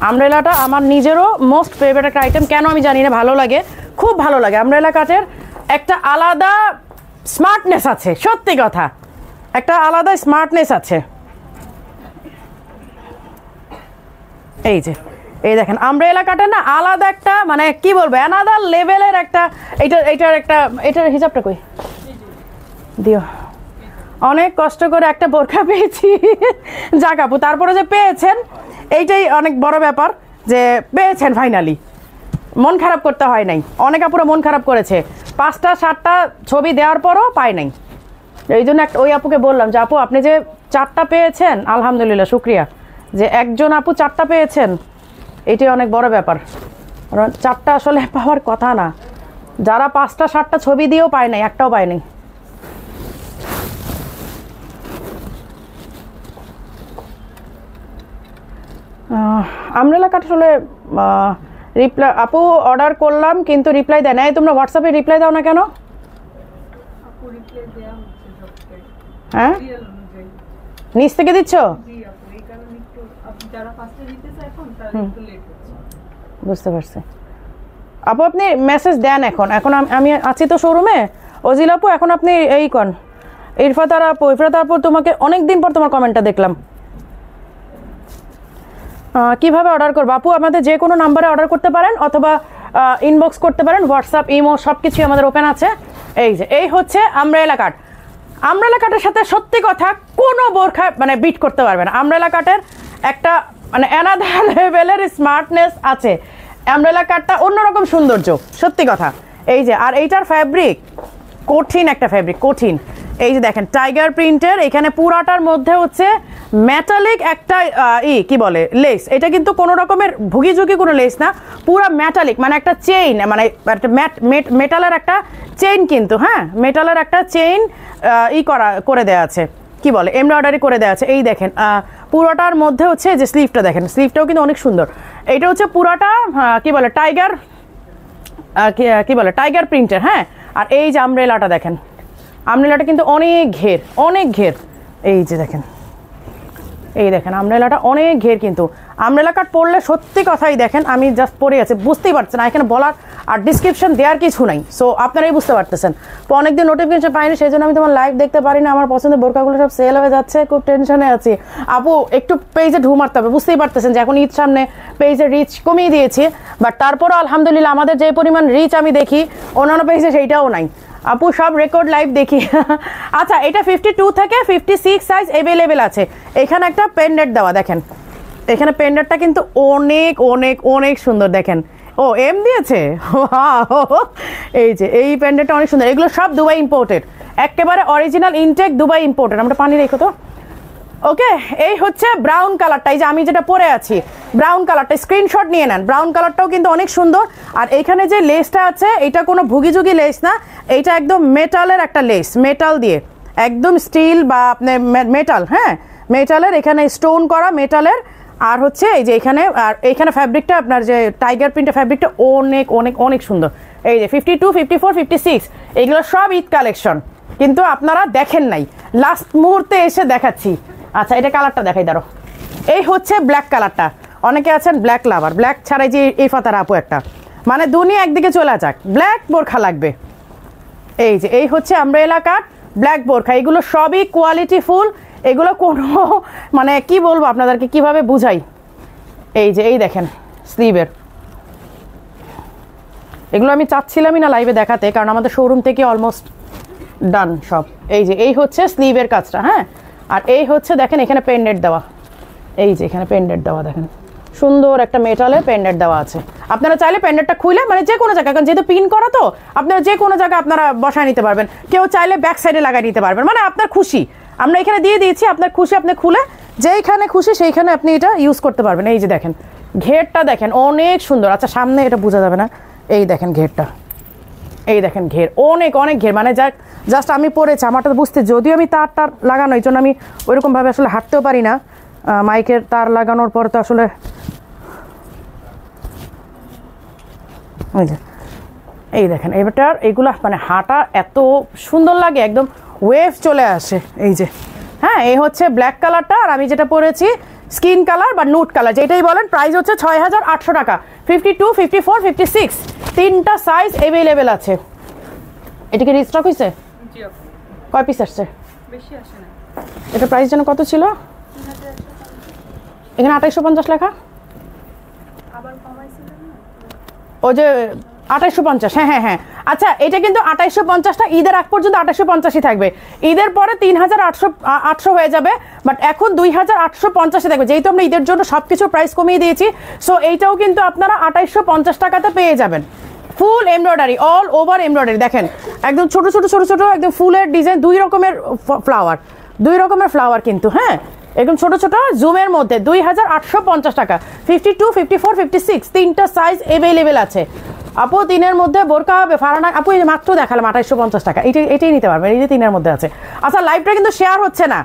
আমব্রেলাটা আমার নিজেরও মোস্ট ফেভারিট একটা আইটেম, কেন আমি জানি না, ভালো লাগে, খুব ভালো লাগে। আমব্রেলা কাটের একটা আলাদা স্মার্টনেস আছে, সত্যি কথা, একটা আলাদা স্মার্টনেস আছে। এই যে এই দেখেন আমব্রেলা কাটের না আলাদা একটা মানে কি বলবো অ্যানাদার লেভেলের একটা, এটার হিসাবটা কই দিও। অনেক কষ্ট করে একটা বোরখা পেয়েছি যাক আপু, তারপরে যে পেয়েছেন এইটাই অনেক বড় ব্যাপার, যে পেয়েছেন ফাইনালি, মন খারাপ করতে হয় নাই। অনেক আপুরা মন খারাপ করেছে 5টা 7টা ছবি দেওয়ার পরও পায় নাই, এই জন্য ওই আপুকে বললাম যে আপু আপনি যে 4টা পেয়েছেন আলহামদুলিল্লাহ, শুক্রিয়া যে একজন আপু 4টা পেয়েছেন, এটাই অনেক বড় ব্যাপার। 4টা আসলে পাওয়ার কথা না, যারা 5টা 7টা ছবি দিয়েও পায় নাই, একটাও পায় নাই। আমব্রেলা কাট আসলে রিপ্লাই আপু অর্ডার করলাম কিন্তু রিপ্লাই দেয় না। এই তোমরা হোয়াটসঅ্যাপে রিপ্লাই দাও না কেন? হ্যাঁ নিচ থেকে দিচ্ছ? বুঝতে পারছি আপু, আপনি মেসেজ দেন এখন। এখন আমি আছি তো শোরুমে অজিল আপু, এখন আপনি এই কন ইরফাত আপু তোমাকে অনেকদিন পর তোমার কমেন্টটা দেখলাম। কিভাবে অর্ডার করবো আপু? আমাদের যে কোনো নাম্বারে অর্ডার করতে পারেন অথবা ইনবক্স করতে পারেন, হোয়াটসঅ্যাপ ইমো সব কিছুই আমাদের ওপেন আছে। এই যে এই হচ্ছে আমব্রেলা কাট। আমব্রেলা কাটের সাথে সত্যি কথা কোনো বোরখা মানে বিট করতে পারবে না। আমব্রেলা কাটের একটা মানে অ্যানাদার লেভেলের স্মার্টনেস আছে। আমব্রেলা কাটটা অন্যরকম সৌন্দর্য, সত্যি কথা। এই যে আর এইটার ফ্যাব্রিক কঠিন একটা ফ্যাব্রিক, কঠিন। এই যে দেখেন টাইগার প্রিন্টের, এখানে পুরাটার মধ্যে হচ্ছে মেটালিক একটা কি বলে লেস। এটা কিন্তু কোনো রকমের ভুগিঝুঁকি কোনো লেস না, পুরা মেটালিক মানে একটা চেইন, মানে একটা মেটালের একটা চেইন কিন্তু, হ্যাঁ মেটালের একটা চেইন করে দেওয়া আছে, কি বলে এমব্রয়ডারি করে দেওয়া আছে। এই দেখেন পুরোটার মধ্যে হচ্ছে যে স্লিভটা দেখেন, স্লিভটাও কিন্তু অনেক সুন্দর। এইটা হচ্ছে পুরাটা কি বলে টাইগার প্রিন্টের, হ্যাঁ। আর এই যে আমব্রেলাটা দেখেন, আমব্রেলাটা কিন্তু অনেক ঘের, অনেক ঘের। এই যে দেখেন, এই দেখেন আমব্রেলাটা অনেক ঘের, কিন্তু আমব্রেলা কাট পরলে সত্যি কথাই দেখেন আমি জাস্ট পরে আছে, বুঝতেই পারছেন না, এখানে বলার আর ডিসক্রিপশন দেওয়ার কিছু নাই। সো আপনারাই বুঝতে পারতেছেন। তো অনেকদিন নোটিফিকেশন পাইনি, সেই জন্য আমি তোমার লাইভ দেখতে পারি না। আমার পছন্দের বোরকাগুলো সব সেল হয়ে যাচ্ছে, খুব টেনশনে আছি আপু। একটু পেজে ঢু মারতে হবে, বুঝতেই পারতেছেন যে এখন ঈদ সামনে, পেজের রিচ কমিয়ে দিয়েছি, বাট তারপরও আলহামদুলিল্লাহ আমাদের যে পরিমাণ রিচ আমি দেখি অন্যান্য পেজে সেইটাও নাই আপু, সব রেকর্ড লাইভ দেখি। আচ্ছা এটা 52 থেকে 56 সাইজ অ্যাভেলেবেল আছে। এখানে একটা পেন্ডেন্ট দেওয়া দেখেন, এখানে পেন্ডেন্টটা কিন্তু অনেক অনেক অনেক সুন্দর দেখেন। ও এম দিয়েছে, এই যে এই পেন্ডেন্টটা অনেক সুন্দর। এগুলো সব দুবাই ইম্পোর্টেড, একেবারে অরিজিনাল ইনটেক দুবাই ইম্পোর্টেড। আমরা পানি রেখো তো। ওকে এই হচ্ছে ব্রাউন কালারটা, এই যে আমি যেটা পরে আছি ব্রাউন কালারটা, স্ক্রিনশট নিয়ে নেন। ব্রাউন কালারটাও কিন্তু অনেক সুন্দর। আর এইখানে যে লেসটা আছে এটা কোনো ভুগিঝুগি লেস না, এইটা একদম মেটালের একটা লেস, মেটাল দিয়ে একদম স্টিল বা আপনার মেটাল, হ্যাঁ মেটালের, এখানে স্টোন করা মেটালের। আর হচ্ছে এই যে এখানে, আর এইখানে ফ্যাব্রিকটা আপনার যে টাইগার প্রিন্টের ফ্যাব্রিকটা অনেক অনেক অনেক সুন্দর। এই যে 52, 54, 56 এইগুলো সব ঈদ কালেকশন, কিন্তু আপনারা দেখেন নাই, লাস্ট মুহূর্তে এসে দেখাচ্ছি। আচ্ছা এটা কালারটা দেখাই দাঁড়ো। এই হচ্ছে ব্ল্যাক কালারটা, অনেকে আছেন ব্ল্যাক লাভার, ব্ল্যাক ছাড়াই যে এই ফাতার আপু একটা মানে দুনিয়া একদিকে চলে যাক, ব্ল্যাক বোরখা লাগবে। এই যে এই হচ্ছে আমব্রেলা কাট ব্ল্যাক বোরখা, এগুলো সবই কোয়ালিটি ফুল, এগুলো কোনো মানে কি বলবো আপনাদেরকে, কিভাবে বুঝাই। এই যে এই দেখেন স্লিভের, এগুলো আমি চাচ্ছিলামই না লাইভে দেখাতে, কারণ আমাদের শোরুম থেকে অলমোস্ট ডান সব। এই যে এই হচ্ছে স্লিভের কাজটা, হ্যাঁ। আর এই হচ্ছে দেখেন এখানে পেন্ডেন্ট দেওয়া, এই যে এখানে পেন্ডেন্ট দেওয়া দেখেন, সুন্দর একটা মেটালের পেন্ডেন্ট দেওয়া আছে। আপনারা চাইলে পেন্ডেন্টটা খুলে মানে যে কোনো জায়গায়, কারণ যেহেতু পিন করা তো আপনারা যে কোনো জায়গায় আপনারা বসায় নিতে পারবেন, কেউ চাইলে ব্যাক সাইডে লাগাই নিতে পারবেন, মানে আপনার খুশি। আমরা এখানে দিয়ে দিয়েছি, আপনার খুশি আপনি খুলে যেইখানে খুশি সেইখানে আপনি এটা ইউজ করতে পারবেন। এই যে দেখেন ঘেরটা দেখেন অনেক সুন্দর। আচ্ছা সামনে এটা বোঝা যাবে না, এই দেখেন ঘেরটা, এই দেখেন ঘের অনেক অনেক ঘের, মানে জাস্ট আমি পরেছি আমারটা বুঝতে, যদিও আমি তার লাগানো, এই জন্য আমি ওইরকমভাবে আসলে হাঁটতেও পারি না, মাইকের তার লাগানোর পর তো আসলে এই দেখেন এবারটার এগুলো মানে হাঁটা এত সুন্দর লাগে, একদম ওয়েভ চলে আসে। এই যে হ্যাঁ, এই হচ্ছে ব্ল্যাক কালারটা, আর আমি যেটা পরেছি স্কিন কালার বা নুট কালার যেটাই বলেন। প্রাইস হচ্ছে 6800 টাকা। 52, 54, 56 তিনটা সাইজ অ্যাভেলেবেল আছে। এটা কি রিস্টক হয়েছে? কয় পিস আসছে? বেশি আসে না। এটা প্রাইস যেন কত ছিল? এখানে 2850 লেখা। আবার কমাইছিলেন না? ও যে 2850, হ্যাঁ হ্যাঁ হ্যাঁ। আচ্ছা, এটা কিন্তু 2850টা ঈদের আগ পর্যন্ত 2850ই থাকবে। ঈদের পরে 3800 হয়ে যাবে, বাট এখন 2850 থাকবে, যেহেতু আমরা ঈদের জন্য সব কিছু প্রাইস কমিয়ে দিয়েছি। সো এইটাও কিন্তু আপনারা 2850 টাকাতে পেয়ে যাবেন। ফুল এমব্রয়ডারি, অল ওভার এমব্রয়ডারি, দেখেন একদম ছোট ছোট ছোট ছোট একদম ফুলের ডিজাইন, দুই রকমের ফ্লাওয়ার কিন্তু, হ্যাঁ একদম ছোট ছোট জুমের মধ্যে 2850 টাকা। 52, 54, 56 তিনটা সাইজ অ্যাভেলেবেল আছে। আপু তিনের মধ্যে বোরকা হবে ফারানা আপু, এই মাত্র দেখালাম 2850 টাকা, এটাই নিতে পারবেন, এই যে তিনের মধ্যে আছে। আচ্ছা, লাইভটা কিন্তু শেয়ার হচ্ছে না,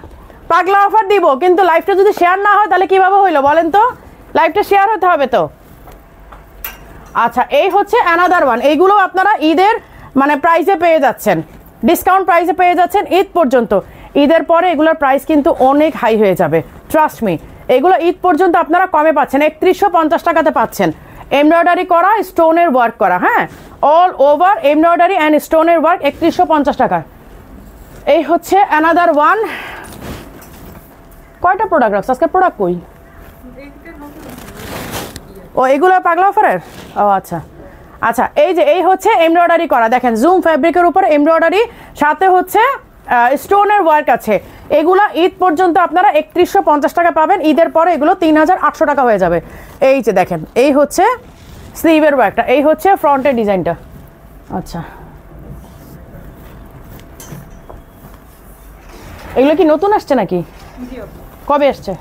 পাগলা অফার দিব, কিন্তু লাইভটা যদি শেয়ার না হয় তাহলে কিভাবে হইলো বলেন তো? লাইভটা শেয়ার হতে হবে তো। আচ্ছা, এই হচ্ছে অ্যানাদার ওয়ান, এইগুলো আপনারা ঈদের মানে প্রাইসে পেয়ে যাচ্ছেন, ডিসকাউন্ট প্রাইসে পেয়ে যাচ্ছেন ঈদ পর্যন্ত। ঈদের পরে এগুলোর প্রাইস কিন্তু অনেক হাই হয়ে যাবে, ট্রাস্ট মি। এগুলো ঈদ পর্যন্ত আপনারা কমে পাচ্ছেন, 3150 টাকাতে পাচ্ছেন। এমব্রয়ডারি করা, স্টোনের ওয়ার্ক করা, হ্যাঁ অল ওভার এমব্রয়ডারি অ্যান্ড স্টোনের ওয়ার্ক, 3150 টাকা। এই হচ্ছে অ্যানাদার ওয়ান। কয়টা প্রোডাক্ট রাখছে আজকে? প্রোডাক্ট কই? ও এগুলো পাগলা অফারের? ও আচ্ছা আচ্ছা, এই হচ্ছে এমব্রয়ডারি করা, দেখেন জুম ফ্যাব্রিকের উপর এমব্রয়ডারি, সাথে হচ্ছে স্টোনের ওয়ার্ক আছে। এগুলা ঈদ পর্যন্ত আপনারা 3150 টাকা পাবেন, ঈদের পরে এগুলো 3800 টাকা হয়ে যাবে। এই যে দেখেন, এই হচ্ছে স্লিভের ওয়ার্কটা, এই হচ্ছে ফ্রন্টের ডিজাইনটা। আচ্ছা, এগুলো কি নতুন আসছে নাকি? কবে আসছে?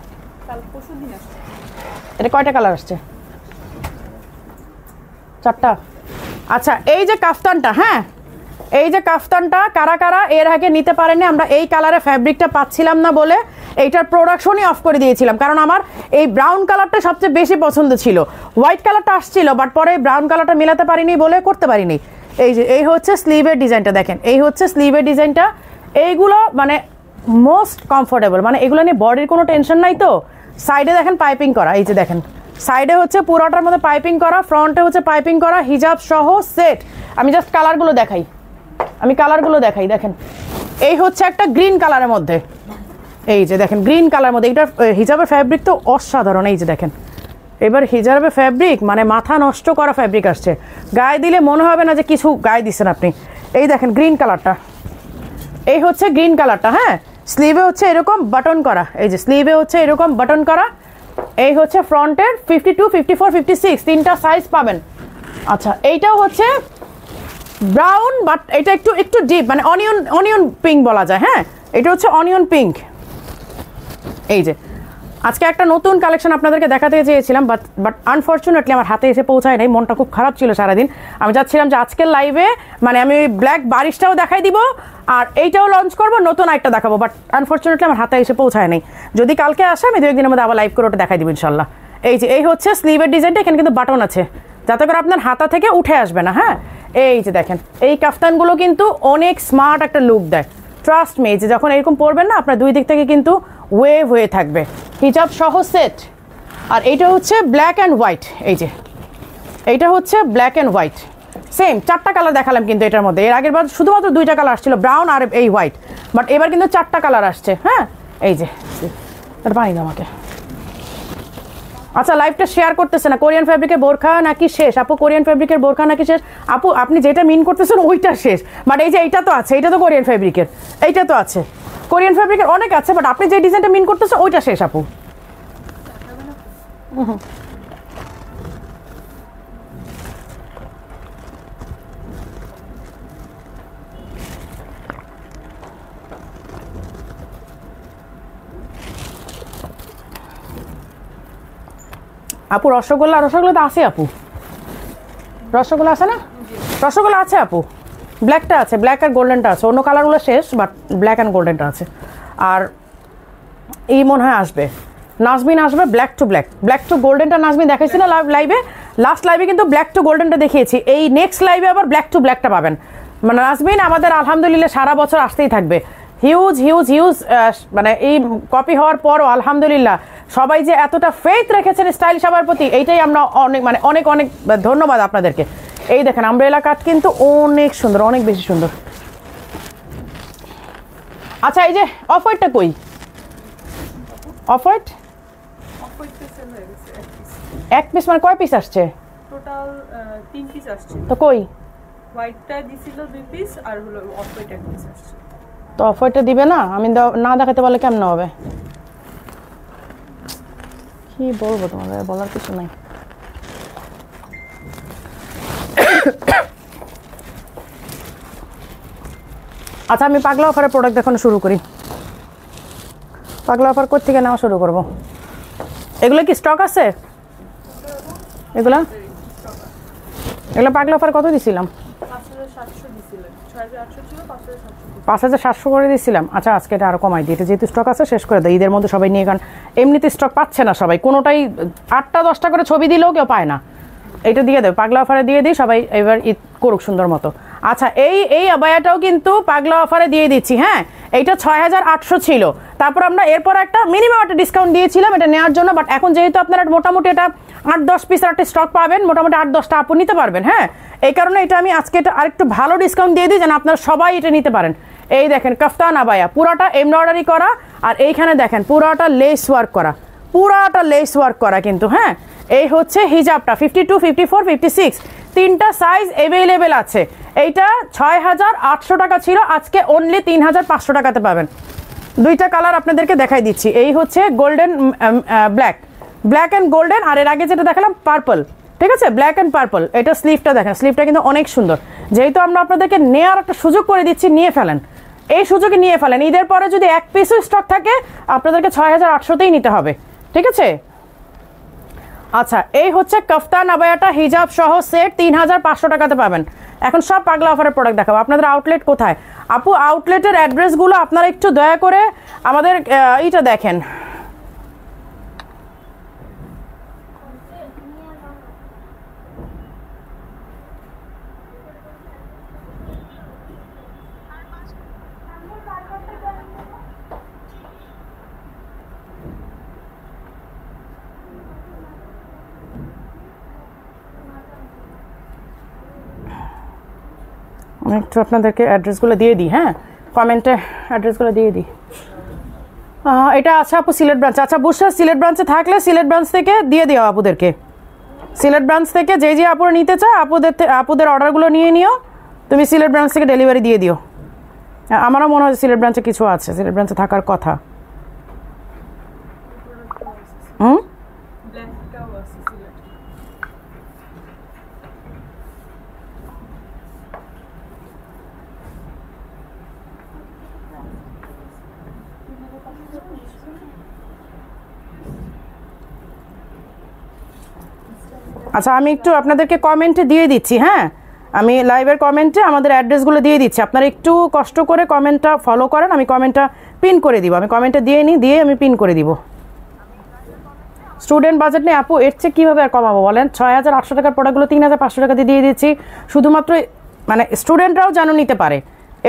এটা কয়টা কালার আসছে? 4টা। আচ্ছা, এই যে কাফতানটা, হ্যাঁ এই যে কাফতানটা কারা কারা এর আগে নিতে পারেনি, আমরা এই কালারে ফ্যাব্রিকটা পাচ্ছিলাম না বলে এইটার প্রোডাকশনই অফ করে দিয়েছিলাম, কারণ আমার এই ব্রাউন কালারটা সবচেয়ে বেশি পছন্দ ছিল। হোয়াইট কালারটা আসছিল, বাট পরে ব্রাউন কালারটা মেলাতে পারিনি বলে করতে পারিনি। এই হচ্ছে স্লিভের ডিজাইনটা, দেখেন এই হচ্ছে স্লিভের ডিজাইনটা। এইগুলো মানে মোস্ট কমফোর্টেবল, মানে এগুলো নিয়ে বডির কোনো টেনশন নাই তো। সাইডে দেখেন পাইপিং করা, এই যে দেখেন সাইডে হচ্ছে পুরোটার মধ্যে পাইপিং করা, ফ্রন্টে হচ্ছে পাইপিং করা, হিজাব সহ সেট। আমি জাস্ট কালারগুলো দেখাই, দেখেন এই হচ্ছে একটা গ্রিন কালারের মধ্যে, এই যে দেখেন গ্রিন কালার মধ্যে। এটা হিজাবের ফ্যাব্রিক তো অসাধারণ, এই যে দেখেন এবার হিজাবের ফ্যাব্রিক মানে মাথা নষ্ট করা ফ্যাব্রিক আসছে, গায়ে দিলে মনে হবে না যে কিছু গায়ে দিচ্ছেন আপনি। এই দেখেন গ্রিন কালারটা, এই হচ্ছে গ্রিন কালারটা, হ্যাঁ স্লিভে হচ্ছে এরকম বাটন করা, এই যে স্লিভে হচ্ছে এরকম বাটন করা। এই হচ্ছে ফ্রন্টের 52, 54, 56 তিনটা সাইজ পাবেন। আচ্ছা, এইটাও হচ্ছে ব্রাউন, বাট এটা একটু ডিপ, মানে অনিয়ন পিঙ্ক বলা যায়, হ্যাঁ এটা হচ্ছে অনিয়ন পিঙ্ক। এই যে আজকে একটা নতুন কালেকশন আপনাদেরকে দেখাতে চেয়েছিলাম, বাট আনফর্চুনেটলি আমার হাতে এসে পৌঁছায় নাই, মনটা খুব খারাপ ছিল সারাদিন। আমি চাচ্ছিলাম যে আজকের লাইভে মানে আমি ব্ল্যাক বারিশটাও দেখাই দিব, আর এইটাও লঞ্চ করবো, নতুন একটা দেখাবো, বাট আনফর্চুনেটলি আমার হাতে এসে পৌঁছায় নাই। যদি কালকে আসে আমি 2-1 দিনের মধ্যে আবার লাইভ করে ওটা দেখাই দিব ইনশাল্লাহ। এই হচ্ছে স্লিভের ডিজাইনটা, এখানে কিন্তু বাটন আছে যাতে করে আপনার হাতা থেকে উঠে আসবে না, হ্যাঁ এই যে দেখেন এই কাফতানগুলো কিন্তু অনেক স্মার্ট একটা লুক দেয়, ট্রাস্ট মি। যে যখন এরকম পরবেন না আপনার দুই দিক থেকে কিন্তু ওয়েভ হয়ে থাকবে, হিজাব সহ সেট। আর এইটা হচ্ছে ব্ল্যাক অ্যান্ড হোয়াইট, এই যে এইটা হচ্ছে ব্ল্যাক অ্যান্ড হোয়াইট, সেম 4টা কালার দেখালাম কিন্তু এটার মধ্যে। এর আগের বার শুধুমাত্র 2টা কালার আসছিল, ব্রাউন আর এই হোয়াইট, বাট এবার কিন্তু 4টা কালার আসছে, হ্যাঁ এই যে পানি দাও আমাকে। আচ্ছা, লাইভটা শেয়ার করতেছে না। কোরিয়ান ফ্যাব্রিকের বোরখা নাকি শেষ? আপু কোরিয়ান ফ্যাব্রিকের বোরখা নাকি শেষ? আপু আপনি যেটা মিন করতেছেন ওইটা শেষ, বাট এই যে এইটা তো আছে, এইটা তো কোরিয়ান ফ্যাব্রিকের, এইটা তো আছে কোরিয়ান ফ্যাব্রিকের অনেক আছে, বাট আপনি যে ডিজাইনটা মিন করতেছেন ওইটা শেষ আপু। আপু রসগোল্লা তো আছে আপু, রসগোল্লা আছে না? রসগোল্লা আছে আপু, ব্ল্যাকটা আছে, ব্ল্যাক আর গোল্ডেনটা আছে, অন্য কালারগুলো শেষ, বাট ব্ল্যাক অ্যান্ড গোল্ডেনটা আছে। আর এই মনে হয় আসবে, নাজমিন আসবে black to black, black to গোল্ডেনটা নাজমিন দেখাইছি না লাইভে, লাস্ট লাইভে কিন্তু ব্ল্যাক টু গোল্ডেনটা দেখিয়েছি। এই নেক্সট লাইভে আবার ব্ল্যাক টু ব্ল্যাকটা পাবেন। মানে নাজমিন আমাদের আলহামদুলিল্লাহ সারা বছর আসতেই থাকবে, হিউজ হিউজ হিউজ মানে এই কপি হওয়ার পরও আলহামদুলিল্লাহ সবাই যে এতটা ফেথ রেখেছেন স্টাইলিশ আবার প্রতি, এইটাই আমরা অনেক মানে অনেক অনেক ধন্যবাদ আপনাদেরকে। এই দেখেন আমব্রেলা কাট কিন্তু অনেক সুন্দর, অনেক বেশি সুন্দর। আচ্ছা এই যে অফ হোয়াইটটা কই? অফ হোয়াইট এক পিস মানে কয় পিস আসছে? টোটাল 3 পিস আসছে। তো কই? হোয়াইটটা দিছিল 2 পিস আর হলো অফ হোয়াইট 1 পিস আসছে। তো অফ হোয়াইটটা দিবে না? আমি না দেখাতে পারলে কেমন হবে? কি বলবো, তোমাদের বলার কিছু নাই। আচ্ছা আমি পাগলা অফারের প্রোডাক্ট দেখানো শুরু করি। পাগলা অফার কোথা থেকে নেওয়া শুরু করব? এগুলো কি স্টক আছে? এগুলো পাগলা অফার কত দিছিলাম? 5700 দিছিলেন, 6800 ছিল 5700। 5700 করে দিয়েছিলাম। আচ্ছা আজকে এটা আরো কমাই দিই, এটা যেহেতু স্টক আছে শেষ করে দেয় ঈদের মধ্যে সবাই নিয়ে, কারণ এমনিতে স্টক পাচ্ছে না সবাই, কোনোটাই 8টা 10টা করে ছবি দিলেও কেউ পায় না। এটা দিয়ে দেবে পাগলা অফারে দিয়ে দিই, সবাই এবার ঈদ করুক সুন্দর মতো। আচ্ছা এই আবায়াটাও কিন্তু পাগলা অফারে দিয়ে দিচ্ছি। হ্যাঁ এইটা 6800 ছিল, তারপর আমরা এরপর একটা মিনিমাম একটা ডিসকাউন্ট দিয়েছিলাম এটা নেওয়ার জন্য, বাট এখন যেহেতু আপনারা মোটামুটি এটা 8-10 পিসের একটা স্টক পাবেন, মোটামুটি 8-10টা আপু নিতে পারবেন। হ্যাঁ এই কারণে এটা আমি আজকে এটা আরেকটু ভালো ডিসকাউন্ট দিয়ে দিই যেন আপনারা সবাই এটা নিতে পারেন। এই দেখেন কাফতান আবায়া পুরাটা এমব্রয়ডারি করা, আর এইখানে দেখেন পুরাটা লেস ওয়ার্ক করা, পুরাটা লেস ওয়ার্ক করা কিন্তু। হ্যাঁ এই হচ্ছে হিজাবটা 52, 54, 56 তিনটা সাইজ অ্যাভেলেবেল আছে। এইটা 6800 টাকা ছিল, আজকে অনলি 3500 টাকাতে পাবেন। দুইটা কালার আপনাদেরকে দেখাই দিচ্ছি। এই হচ্ছে golden black, black and golden, আর এর আগে যেটা দেখালাম পার্পল। ঠিক আছে, ব্ল্যাক অ্যান্ড পার্পল। এটা স্লিভটা দেখেন, স্লিভটা কিন্তু অনেক সুন্দর। যেহেতু আমরা আপনাদেরকে নেওয়ার একটা সুযোগ করে দিচ্ছি, নিয়ে ফেলেন, এই সুযোগে নিয়ে ফেলেন। ঈদের পরে যদি এক পিসও স্টক থাকে আপনাদেরকে 6800তেই নিতে হবে। ঠিক আছে। আচ্ছা এই হচ্ছে কাফতান আবায়াটা হিজাব সহ সেট 3500 টাকাতে পাবেন। এখন সব পাগলা অফারের প্রোডাক্ট দেখাবো। আপনাদের আউটলেট কোথায় আপু? আউটলেটের অ্যাড্রেসগুলো আপনারা একটু দয়া করে আমাদের এইটা দেখেন। আমি একটু আপনাদেরকে অ্যাড্রেসগুলো দিয়ে দিই। হ্যাঁ কমেন্টে অ্যাড্রেসগুলো দিয়ে দিই। এটা আছে আপু সিলেট ব্রাঞ্চ। আচ্ছা বুঝছো, সিলেট ব্রাঞ্চে থাকলে সিলেট ব্রাঞ্চ থেকে দিয়ে দিও আপুদেরকে। সিলেট ব্রাঞ্চ থেকে যে আপুরা নিতে চায় আপুদের অর্ডারগুলো নিয়ে নিও, তুমি সিলেট ব্রাঞ্চ থেকে ডেলিভারি দিয়ে দিও। আমারও মনে হয় সিলেট ব্রাঞ্চে কিছু আছে, সিলেট ব্রাঞ্চে থাকার কথা। আচ্ছা আমি একটু আপনাদেরকে কমেন্টে দিয়ে দিচ্ছি। হ্যাঁ আমি লাইভের কমেন্টে আমাদের অ্যাড্রেসগুলো দিয়ে দিচ্ছি, আপনারা একটু কষ্ট করে কমেন্টটা ফলো করেন। আমি কমেন্টটা পিন করে দিব, আমি কমেন্টটা দিয়ে আমি পিন করে দিব। স্টুডেন্ট বাজেট নেই আপু, এর চেয়ে কীভাবে আর কমাবো বলেন? 6800 টাকার প্রোডাক্টগুলো 3500 টাকা দিয়ে দিচ্ছি, শুধুমাত্র মানে স্টুডেন্টরাও যেন নিতে পারে।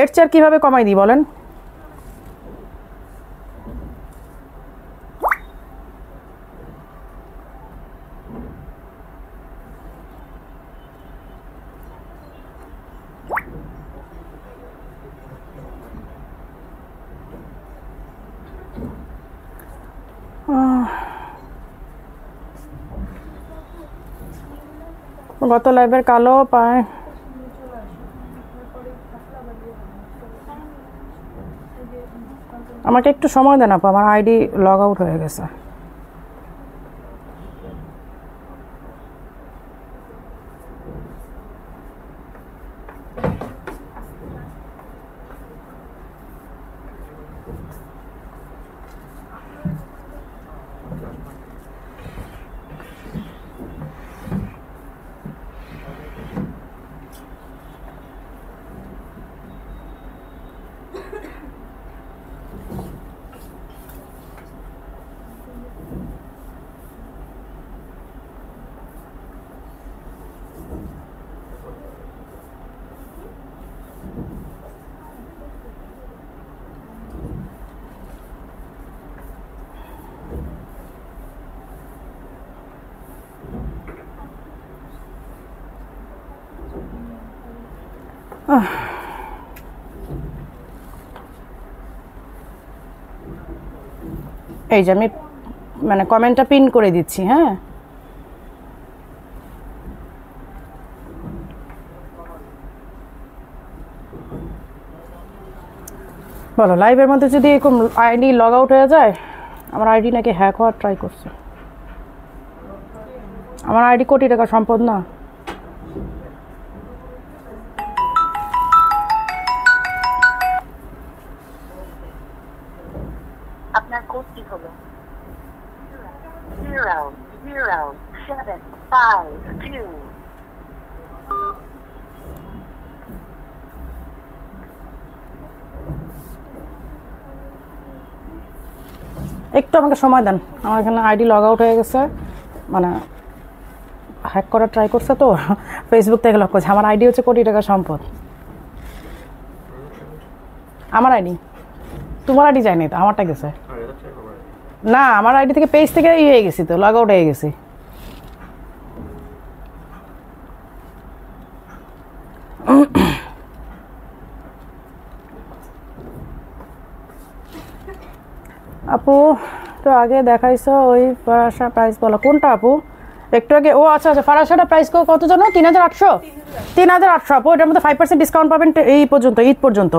এর চেয়ে আর কীভাবে কমাই দিই বলেন? গত লাইভের কালো পায় আমাকে একটু সময় দেন আপু, আমার আইডি লগ আউট হয়ে গেছে। এই যে আমি মানে কমেন্টটা পিন করে দিচ্ছি। হ্যাঁ, বলো লাইভের মধ্যে যদি এরকম আইডি লগ আউট হয়ে যায়, আমার আইডি নাকি হ্যাক হওয়ার ট্রাই করছে। আমার আইডি কোটি টাকা সম্পদ না। আপনার কোডটি হলো 00752। একটু আমাকে সময় দেন, আমার এখানে আইডি লগ আউট হয়ে গেছে, মানে হ্যাক করার ট্রাই করছে তো ফেসবুক থেকে লক করছে। আমার আইডি হচ্ছে কোটি টাকা সম্পদ, আমার আইডি। তোমার আইডি যায়নি তো, আমারটা গেছে। না, আমার আইডি থেকে পেজ থেকে হয়ে গেছি তো, লগ আউট হয়ে গেছি। আপু তো আগে দেখাইছো ওই ফারাসা প্রাইস বলো কোনটা আপু? একটু আগে, ও আচ্ছা আচ্ছা, ফারাসাটা প্রাইস কত জানো? 3800। 3800 আপু, এটার মধ্যে 5% ডিসকাউন্ট পাবেন এই পর্যন্ত, ঈদ পর্যন্ত।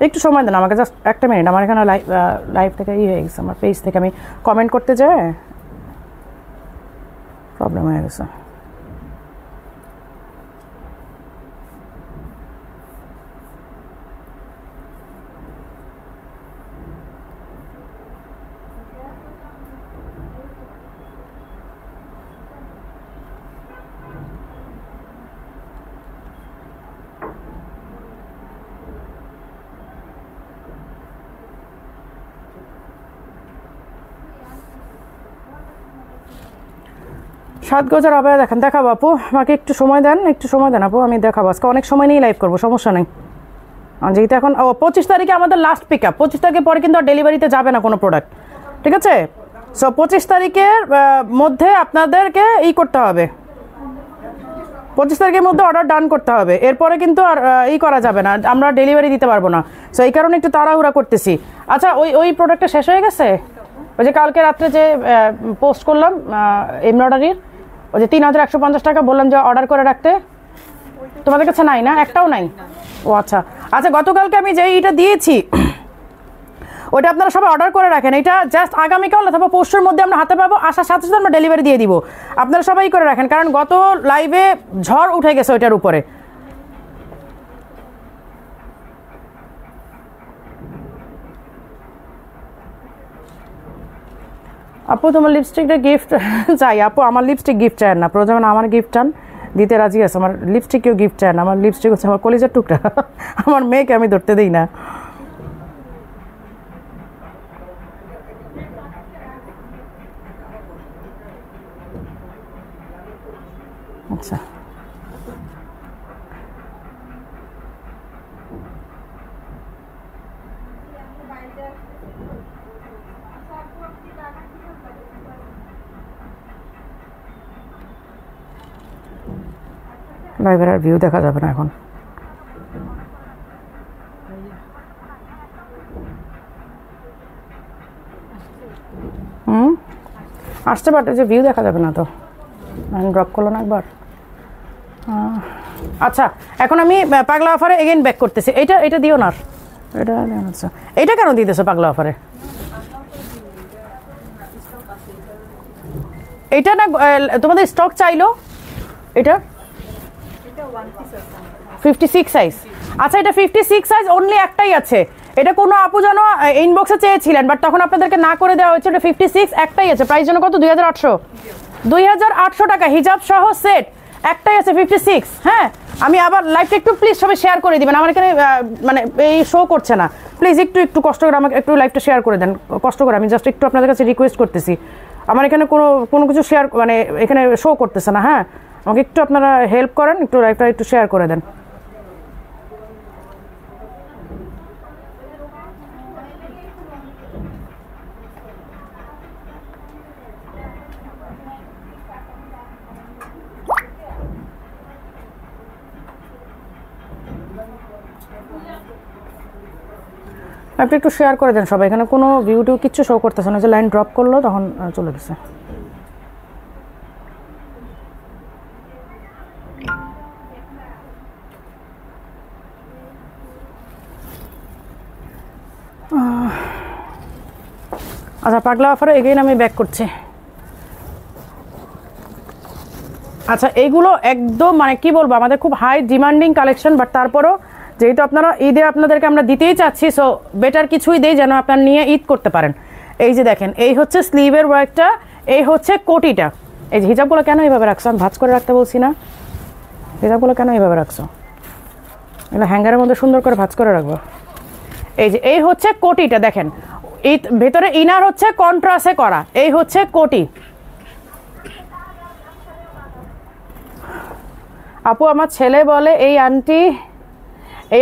একটু সময় দেন আমাকে, জাস্ট একটা মিনিট। আমার এখানে লাইভ থেকে হয়ে গেছে, আমার পেজ থেকে আমি কমেন্ট করতে যাই প্রবলেম হয়ে গেছে। সাজগোজার আবার দেখেন, দেখাবো আপু, আমাকে একটু সময় দেন, একটু সময় দেন আপু, আমি দেখাবো। আজকে অনেক সময় নিয়ে লাইভ করবো, সমস্যা নেই। যেহেতু এখন 25 তারিখে আমাদের লাস্ট পিক আপ, 25 তারিখের পরে কিন্তু আর ডেলিভারিতে যাবে না কোনো প্রোডাক্ট, ঠিক আছে? সো 25 তারিখের মধ্যে আপনাদেরকে করতে হবে, 25 তারিখের মধ্যে অর্ডার ডান করতে হবে। এরপরে কিন্তু আর করা যাবে না, আমরা ডেলিভারি দিতে পারবো না। সো এই কারণে একটু তাড়াহুড়া করতেছি। আচ্ছা, ওই প্রোডাক্টটা শেষ হয়ে গেছে? ওই যে কালকে রাত্রে যে পোস্ট করলাম এমব্রয়ডারির, ওই যে 3150 টাকা বললাম যে অর্ডার করে রাখতে, তোমাদের কাছে নাই না? একটাও নাই? ও আচ্ছা আচ্ছা, গতকালকে আমি যে এইটা দিয়েছি ওটা আপনারা সবাই অর্ডার করে রাখেন। এটা জাস্ট আগামীকাল অথবা পরশুর মধ্যে আমরা হাতে পাবো, আসার সাথে সাথে আমরা ডেলিভারি দিয়ে দিব। আপনারা সবাই করে রাখেন, কারণ গত লাইভে ঝড় উঠে গেছে ওইটার উপরে। আপু তোমার লিপস্টিকটা গিফট চাই? আপু আমার লিপস্টিক গিফট চায় না, প্রথমে আমার গিফট চান, দিতে রাজি আছে। আমার লিপস্টিক কেউ গিফট চায় না, আমার লিপস্টিক হচ্ছে আমার কলিজার টুকরা আমার মেয়েকে আমি ধরতে দিই না। আচ্ছা, লাইভের আর ভিউ দেখা যাবে না এখন। আসতে পারে যে ভিউ দেখা যাবে না তো, ড্রপ করলো না একবার। আচ্ছা, এখন আমি পাগলা অফারে এগেইন ব্যাক করতেছি। এটা দিও না, এটা আচ্ছা, এটা কেন দিতেছো পাগলা অফারে? এটা না তোমাদের স্টক চাইলো, এটা 56 সাইজ। আচ্ছা, এটা 56 সাইজ অনলি একটাই আছে। এটা কোনো আপু যেন ইনবক্সে চেয়েছিলেন, বাট তখন আপনাদেরকে না করে দেওয়া হয়েছে। এটা 56 একটাই আছে। প্রাইস যেন কত? 2800 টাকা, হিজাব সহ সেট একটাই আছে 56। হ্যাঁ, আমি আবার লাইভটা একটু প্লিজ সবাই শেয়ার করে দিবেন। আমার এখানে মানে এই শো করছে না, প্লিজ একটু কষ্ট করে আমাকে একটু লাইভটা শেয়ার করে দেন, কষ্ট করে। আমি জাস্ট একটু আপনাদের কাছে রিকোয়েস্ট করতেছি, আমার এখানে কোনো কিছু শেয়ার মানে এখানে শো করতেছে না। হ্যাঁ, আমাকে একটু আপনারা হেল্প করেন, একটু লাইভটা একটু শেয়ার করে দেন। আপনি একটু শেয়ার করে দেন সবাই, এখানে কোনো ভিডিও কিচ্ছু শো করতেছে না, যে লাইন ড্রপ করলো তখন চলে গেছে। আচ্ছা পাগলা অফারে এগেইন আমি ব্যাক করছি। আচ্ছা এইগুলো একদম মানে কি বলবো, আমাদের খুব হাই ডিমান্ডিং কালেকশন, বাট তারপরও যেহেতু আপনারা ঈদে আপনাদেরকে আমরা দিতেই চাচ্ছি, সো বেটার কিছুই দেই যেন আপনারা নিয়ে ঈদ করতে পারেন। এই যে দেখেন, এই হচ্ছে স্লিভের ওয়ার্কটা, এই হচ্ছে কোটিটা। এই যে হিজাবগুলো কেন এইভাবে রাখছো, আমি ভাঁজ করে রাখতে বলছি না, হিজাবগুলো কেন এইভাবে রাখছো, এগুলো হ্যাঙ্গারের মধ্যে সুন্দর করে ভাঁজ করে রাখবো। এই যে এই হচ্ছে কোটিটা দেখেন, এই ভেতরে ইনার হচ্ছে কন্ট্রাস্টে করা, এই হচ্ছে কোটি। আপু আমার ছেলে বলে এই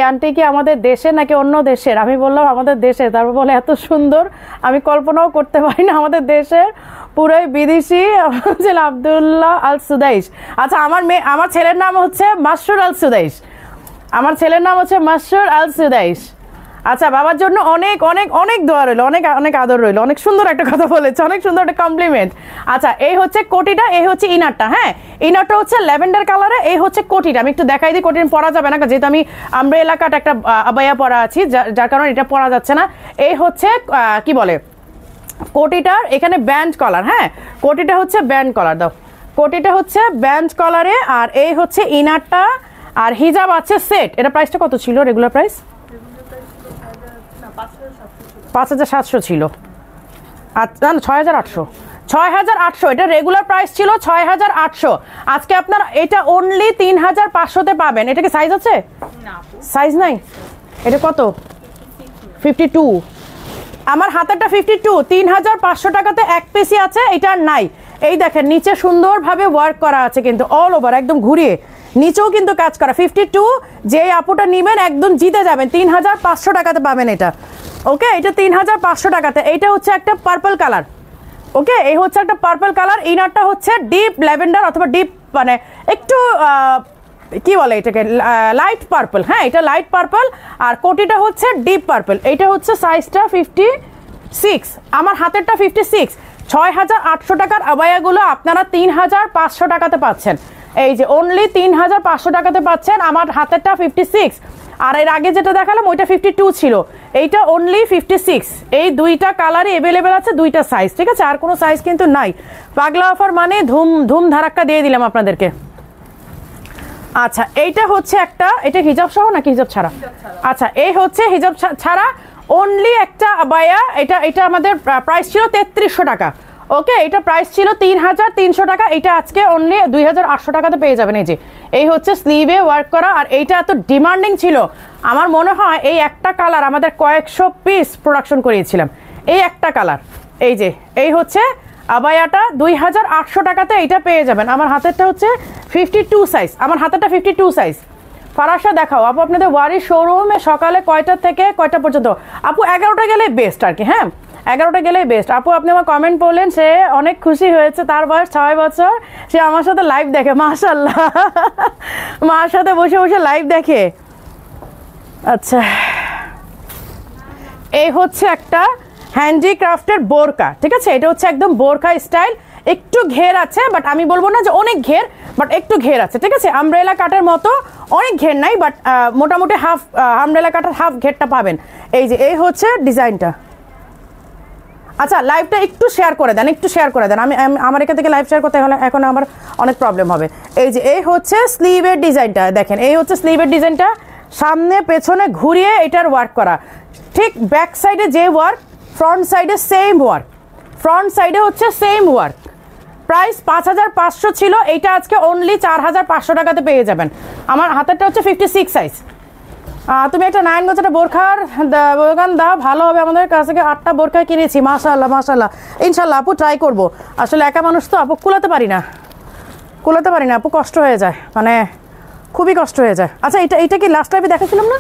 আন্টি কি আমাদের দেশে নাকি অন্য দেশের? আমি বললাম আমাদের দেশে, তারপর বলে এত সুন্দর আমি কল্পনাও করতে পারি না আমাদের দেশের, পুরোই বিদেশি। আব্দুল্লাহ আল সুদাইশ। আচ্ছা আমার ছেলের নাম হচ্ছে মাসরুর আল সুদাইশ, আমার ছেলের নাম হচ্ছে মাসরুর আল সুদাইশ। আচ্ছা বাবার জন্য অনেক অনেক অনেক দোয়া রইল, অনেক অনেক আদর রইল, অনেক সুন্দর একটা কথা বলেছে, অনেক সুন্দর একটা কমপ্লিমেন্ট। আচ্ছা এই হচ্ছে কোটিটা, এই হচ্ছে ইনারটা। হ্যাঁ ইনারটা হচ্ছে ল্যাভেন্ডার কালারে, এই হচ্ছে কোটিটা। আমি একটু দেখাই দিই, কোটিটা পরা যাবে না যেহেতু আমি আমব্রেলা কাট একটা আবায়া পরা আছি, যার কারণে এটা পরা যাচ্ছে না। এই হচ্ছে কি বলে কোটিটার এখানে ব্যান্ড কলার। হ্যাঁ কোটিটা হচ্ছে ব্যান্ড কলার, দাও কোটিটা হচ্ছে ব্যান্ড কলারে, আর এই হচ্ছে ইনারটা, আর হিজাব আছে সেট। এটা প্রাইসটা কত ছিল রেগুলার প্রাইস? 5,700 ছিল। আচ্ছা 6,800, এটা রেগুলার প্রাইস ছিল 6,800। আজকে আপনার এটা অনলি 3,500-তে পাবেন। এটা কি সাইজ আছে? সাইজ নাই। এটা কত? 52। আমার হাতেরটা 52, 3,500 টাকাতে এক পিসই আছে, এটা নাই। এই দেখেন নিচে সুন্দরভাবে ওয়ার্ক করা আছে কিন্তু অল ওভার, একদম ঘুরিয়ে নিচেও কিন্তু কাজ করা। 52 যে আপুটা নেবেন একদম জিতে যাবেন, 3,500 টাকাতে পাবেন এটা। ওকে এটা 3,500 টাকাতে। এইটা হচ্ছে একটা পার্পল কালার। ওকে এই হচ্ছে একটা পার্পল কালার, ইনারটা হচ্ছে ডিপ ল্যাভেন্ডার অথবা ডিপ মানে একটু কি বলে এটাকে লাইট পার্পল। হ্যাঁ এটা লাইট পার্পল, আর কোটিটা হচ্ছে ডিপ পার্পল। এইটা হচ্ছে সাইজটা 56, আমার হাতেরটা 56। 6,800 টাকার আবায়াগুলো আপনারা 3,500 টাকাতে পাচ্ছেন। এই যে অনলি 3,500 টাকাতে পাচ্ছেন, আমার হাতেরটা 56, আর এর আগে যেটা দেখালাম ওইটা 52 ছিল, এইটা অনলি 56। এই দুইটা কালারই অ্যাভেলেবেল আছে, দুইটা সাইজ, ঠিক আছে, আর কোনো সাইজ কিন্তু নাই। পাগলা অফার মানে ধুম ধারাক্কা দিয়ে দিলাম আপনাদেরকে। আচ্ছা এইটা হচ্ছে একটা, এটা হিজাব সহ নাকি হিজাব ছাড়া? আচ্ছা এই হচ্ছে হিজাব ছাড়া অনলি একটা আবায়া। এটা আমাদের প্রাইস ছিল 3,300 টাকা। ওকে এটা প্রাইস ছিল 3,300 টাকা, এটা আজকে অনলি 2,800 টাকাতে পেয়ে যাবেন। এই যে এই হচ্ছে স্লিভে ওয়ার্ক করা, আর এইটা এত ডিমান্ডিং ছিল আমার মনে হয় এই একটা কালার আমাদের কয়েকশো পিস প্রোডাকশন করিয়েছিলাম, এই একটা কালার। এই যে এই হচ্ছে আবায়াটা 2,800 টাকাতে এইটা পেয়ে যাবেন। আমার হাতেরটা হচ্ছে 52 সাইজ, আমার হাতেরটা 52 সাইজ। ফারাসা দেখাও আপু আপনাদের ওয়ারি শোরুমে সকালে কয়টা থেকে কয়টা পর্যন্ত? আপু 11টা গেলে বেস্ট আর কি। হ্যাঁ 11টা গেলেই বেস্ট। আপু আপনি আমার কমেন্ট পড়লেন, সে অনেক খুশি হয়েছে, তার বয়স 6 বছর, সে আমার সাথে লাইভ দেখে। মাশাআল্লাহ মার সাথে বসে বসে লাইভ দেখে। আচ্ছা এই হচ্ছে একটা হ্যান্ডিক্রাফটের বোরকা, ঠিক আছে, এটা হচ্ছে একদম বোরকা স্টাইল, একটু ঘের আছে, বাট আমি বলবো না যে অনেক ঘের, বাট একটু ঘের আছে, ঠিক আছে, আমব্রেলা কাটের মতো অনেক ঘের নাই, বাট মোটামুটি হাফ আমব্রেলা কাটার হাফ ঘেরটা পাবেন। এই যে এই হচ্ছে ডিজাইনটা। আচ্ছা লাইভটা একটু শেয়ার করে দেন, একটু শেয়ার করে দেন, আমি আমার এখান থেকে লাইভ শেয়ার করতে হলে এখন আমার অনেক প্রবলেম হবে। এই যে এই হচ্ছে স্লিভের ডিজাইনটা, দেখেন এই হচ্ছে স্লিভের ডিজাইনটা, সামনে পেছনে ঘুরিয়ে এটার ওয়ার্ক করা, ঠিক ব্যাক সাইডে যে ওয়ার্ক ফ্রন্ট সাইডে সেম ওয়ার্ক, ফ্রন্ট সাইডে হচ্ছে সেম ওয়ার্ক। প্রাইস 5,500 ছিল, এইটা আজকে অনলি 4,500 টাকাতে পেয়ে যাবেন। আমার হাতেরটা হচ্ছে 56 সাইজ। তুমি একটা 9 গজ একটা বোরখার দোকান দাও, ভালো হবে। আমাদের কাছ থেকে 8টা বোরখা কিনেছি, মাশাআল্লাহ মাশাআল্লাহ। ইনশাল্লাহ আপু ট্রাই করবো, আসলে একা মানুষ তো আপু, কুলাতে পারি না আপু, কষ্ট হয়ে যায়, মানে খুবই কষ্ট হয়ে যায়। আচ্ছা এটা কি লাস্ট টাইমে দেখাছিলাম না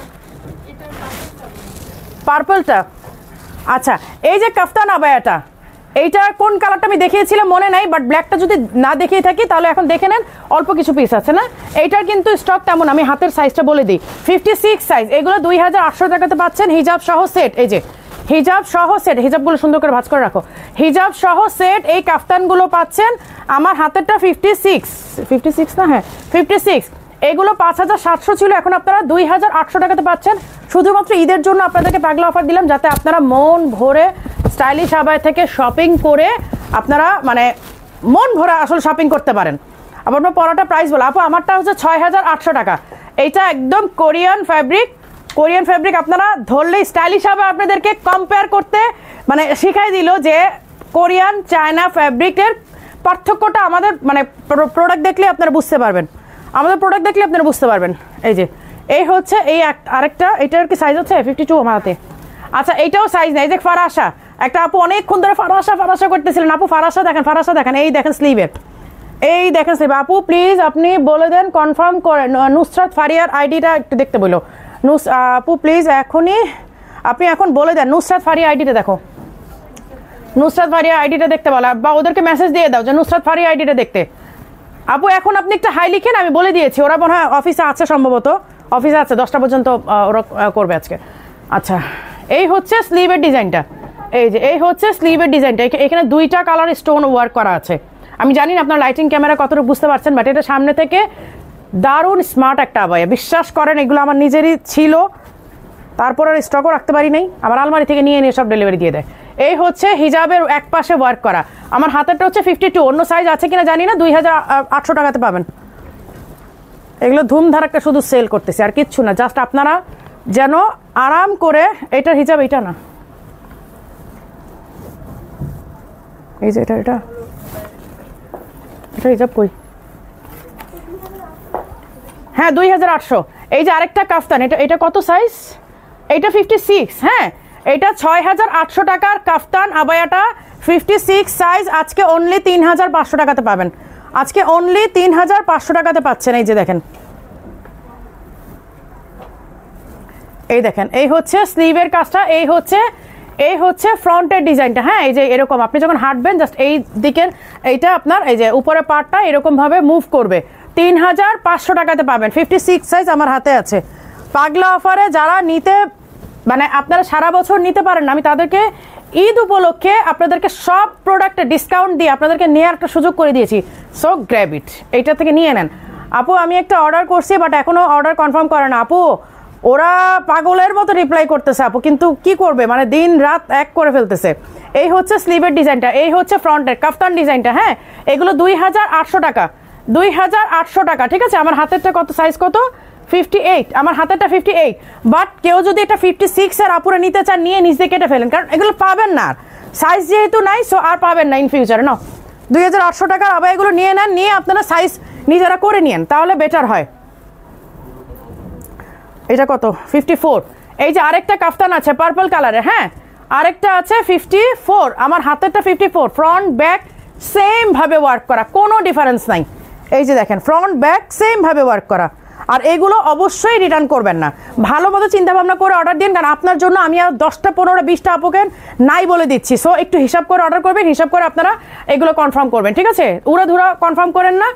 পার্পলটা? আচ্ছা এই যে কাফতান আবায়াটা, এইটা কোন কালারটা আমি দেখিয়েছিলাম মনে নাই, বাট ব্ল্যাকটা যদি না দেখিয়ে থাকি তাহলে এখন দেখে নেন, অল্প কিছু পিস আছে না। এইটার কিন্তু স্টক তেমন, আমি হাতের সাইজটা বলে দিই, 56 সাইজ। এগুলো 2800 টাকাতে পাচ্ছেন, হিজাব সহ সেট। এই যে হিজাব সহ সেট, হিজাবগুলো সুন্দর করে ভাঁজ করে রাখো, হিজাব সহ সেট। এই কাফতানগুলো পাচ্ছেন, আমার হাতেরটা 56 না, হ্যাঁ 56। এগুলো 5700 ছিল, এখন আপনারা 2800 টাকাতে পাচ্ছেন। শুধুমাত্র ঈদের জন্য আপনাদেরকে পাগলা অফার দিলাম, যাতে আপনারা মন ভরে স্টাইলিশ আবায়া থেকে শপিং করে আপনারা মানে মন ভরে আসলে শপিং করতে পারেন। আবার আপনার পরাটা প্রাইস বলো আপু, আমারটা হচ্ছে 6800 টাকা। এইটা একদম কোরিয়ান ফ্যাব্রিক। আপনারা ধরলেই স্টাইলিশ আবায়া আপনাদেরকে কম্পেয়ার করতে মানে শিখাই দিল যে কোরিয়ান চায়না ফ্যাব্রিকের পার্থক্যটা আমাদের মানে প্রোডাক্ট দেখলে আপনারা বুঝতে পারবেন, এই যে এই হচ্ছে এই আরেকটা, এটার কি সাইজ হচ্ছে 52 আমার হাতে। আচ্ছা এইটাও সাইজ নেই, এই যে ফারাসা, একটা আপু অনেকক্ষণ ধরে ফারাসা করতেছিলেন, আপু ফারাসা দেখেন, এই দেখেন স্লিভের, আপু প্লিজ আপনি বলে দেন, কনফার্ম করেন নুসরাত ফারিয়ার আইডিটা একটু দেখতে বলো। আপু প্লিজ আপনি এখন বলে দেন নুসরাত ফারিয়া আইডিটা দেখো, নুসরাত ফারিয়া আইডিটা দেখতে বলো, বা ওদেরকে মেসেজ দিয়ে দাও যে নুসরাত ফারিয়া আইডিটা দেখতে। আপু এখন আপনি একটা হাই লিখেন, আমি বলে দিয়েছি, ওরা মনে হয় অফিসে আছে, সম্ভবত অফিসে আছে, 10টা পর্যন্ত ওরা করবে আজকে। আচ্ছা এই হচ্ছে স্লিভের ডিজাইনটা, এই হচ্ছে স্লিভের ডিজাইনটা। এখানে 2টা কালার স্টোন ওয়ার্ক করা আছে। আমি জানি না আপনার লাইটিং ক্যামেরা কতটুকু বুঝতে পারছেন, বাট এটা সামনে থেকে দারুণ স্মার্ট একটা আবায়া, বিশ্বাস করেন এগুলো আমার নিজেরই ছিল, তারপর আর স্টকও রাখতে পারি নাই, আমার আলমারি থেকে নিয়ে সব ডেলিভারি দিয়ে দেয়। এই হচ্ছে হিজাবের এক পাশে ওয়ার্ক করা, আমার হাতেরটা হচ্ছে 52, অন্য সাইজ আছে কিনা জানি না, 2800 টাকাতে পাবেন। এগুলো ধুমধারাক্কা শুধু সেল করতেছে আর কিচ্ছু না, জাস্ট আপনারা যেন আরাম করে, এটার হিজাব এটা না, এই যে এটা হিজাব কই, হ্যাঁ 2800। এই যে আরেকটা কাফতান, এটা কত সাইজ, এটা 56, হ্যাঁ এটা 6800 টাকার কাফতান আবায়াটা 56 সাইজ, আজকে অনলি 3500 টাকাতে পাবেন, আজকে অনলি 3500 টাকাতে পাচ্ছেন। এই যে দেখেন, এই দেখেন, এই হচ্ছে স্লিভের কাজটা, এই হচ্ছে ফ্রন্টের ডিজাইনটা, হ্যাঁ এই যে এরকম আপনি যখন হাঁটবেন জাস্ট এই দিকের এইটা আপনার এই যে উপরে পার্টটা এরকম ভাবে মুভ করবে, 3500 টাকাতে পাবেন, 56 সাইজ আমার হাতে আছে। পাগলা অফারে যারা নিতে মানে আপনারা সারা বছর নিতে পারেন না, আমি তাদেরকে ঈদ উপলক্ষে আপনাদেরকে সব প্রোডাক্টে ডিসকাউন্ট দিয়ে আপনাদেরকে নেওয়ার একটা সুযোগ করে দিয়েছি, সো গ্র্যাব ইট, এইটা থেকে নিয়ে নেন। আপু আমি একটা অর্ডার করছি, বাট এখনো অর্ডার কনফার্ম করে না আপু, ওরা পাগলের মতো রিপ্লাই করতেছে আপু, কিন্তু কি করবে মানে দিন রাত এক করে ফেলতেছে। এই হচ্ছে স্লিভের ডিজাইনটা, এই হচ্ছে ফ্রন্টের কাফতান ডিজাইনটা, হ্যাঁ এগুলো 2800 টাকা, 2800 টাকা, ঠিক আছে। আমার হাতেরটা কত সাইজ কত, 58, আমার হাতেরটা 58, বাট কেউ যদি এটা 56 এর আপুরে নিতে চান নিয়ে নিজে কেটে ফেলেন, কারণ এগুলো পাবেন না, সাইজ যেহেতু নাই সো আর পাবেন না ইন ফিউচারে। না 2800 টাকার আবার এগুলো নিয়ে নেন, নিয়ে আপনারা সাইজ নিজেরা করে নিয়েন, তাহলে বেটার হয়। এটা কত, 54। এই যে আরেকটা কাফতান আছে পার্পল কালারের, হ্যাঁ আরেকটা আছে 54, আমার হাতেরটা 54, ফ্রন্ট ব্যাক সেম ভাবে ওয়ার্ক করা, কোনো ডিফারেন্স নাই। এই যে দেখেন ফ্রন্ট ব্যাক সেম ভাবে ওয়ার্ক করা, আর এগুলো অবশ্যই রিটার্ন করবেন না, ভালো মতো চিন্তা ভাবনা করে অর্ডার দিন, কারণ আপনার জন্য আমি আর 10টা 15টা 20টা আপুকে নাই বলে দিচ্ছি, সো একটু হিসাব করে অর্ডার করবেন, হিসাব করে আপনারা এগুলো কনফার্ম করবেন, ঠিক আছে। উড়াধুরা কনফার্ম করেন না,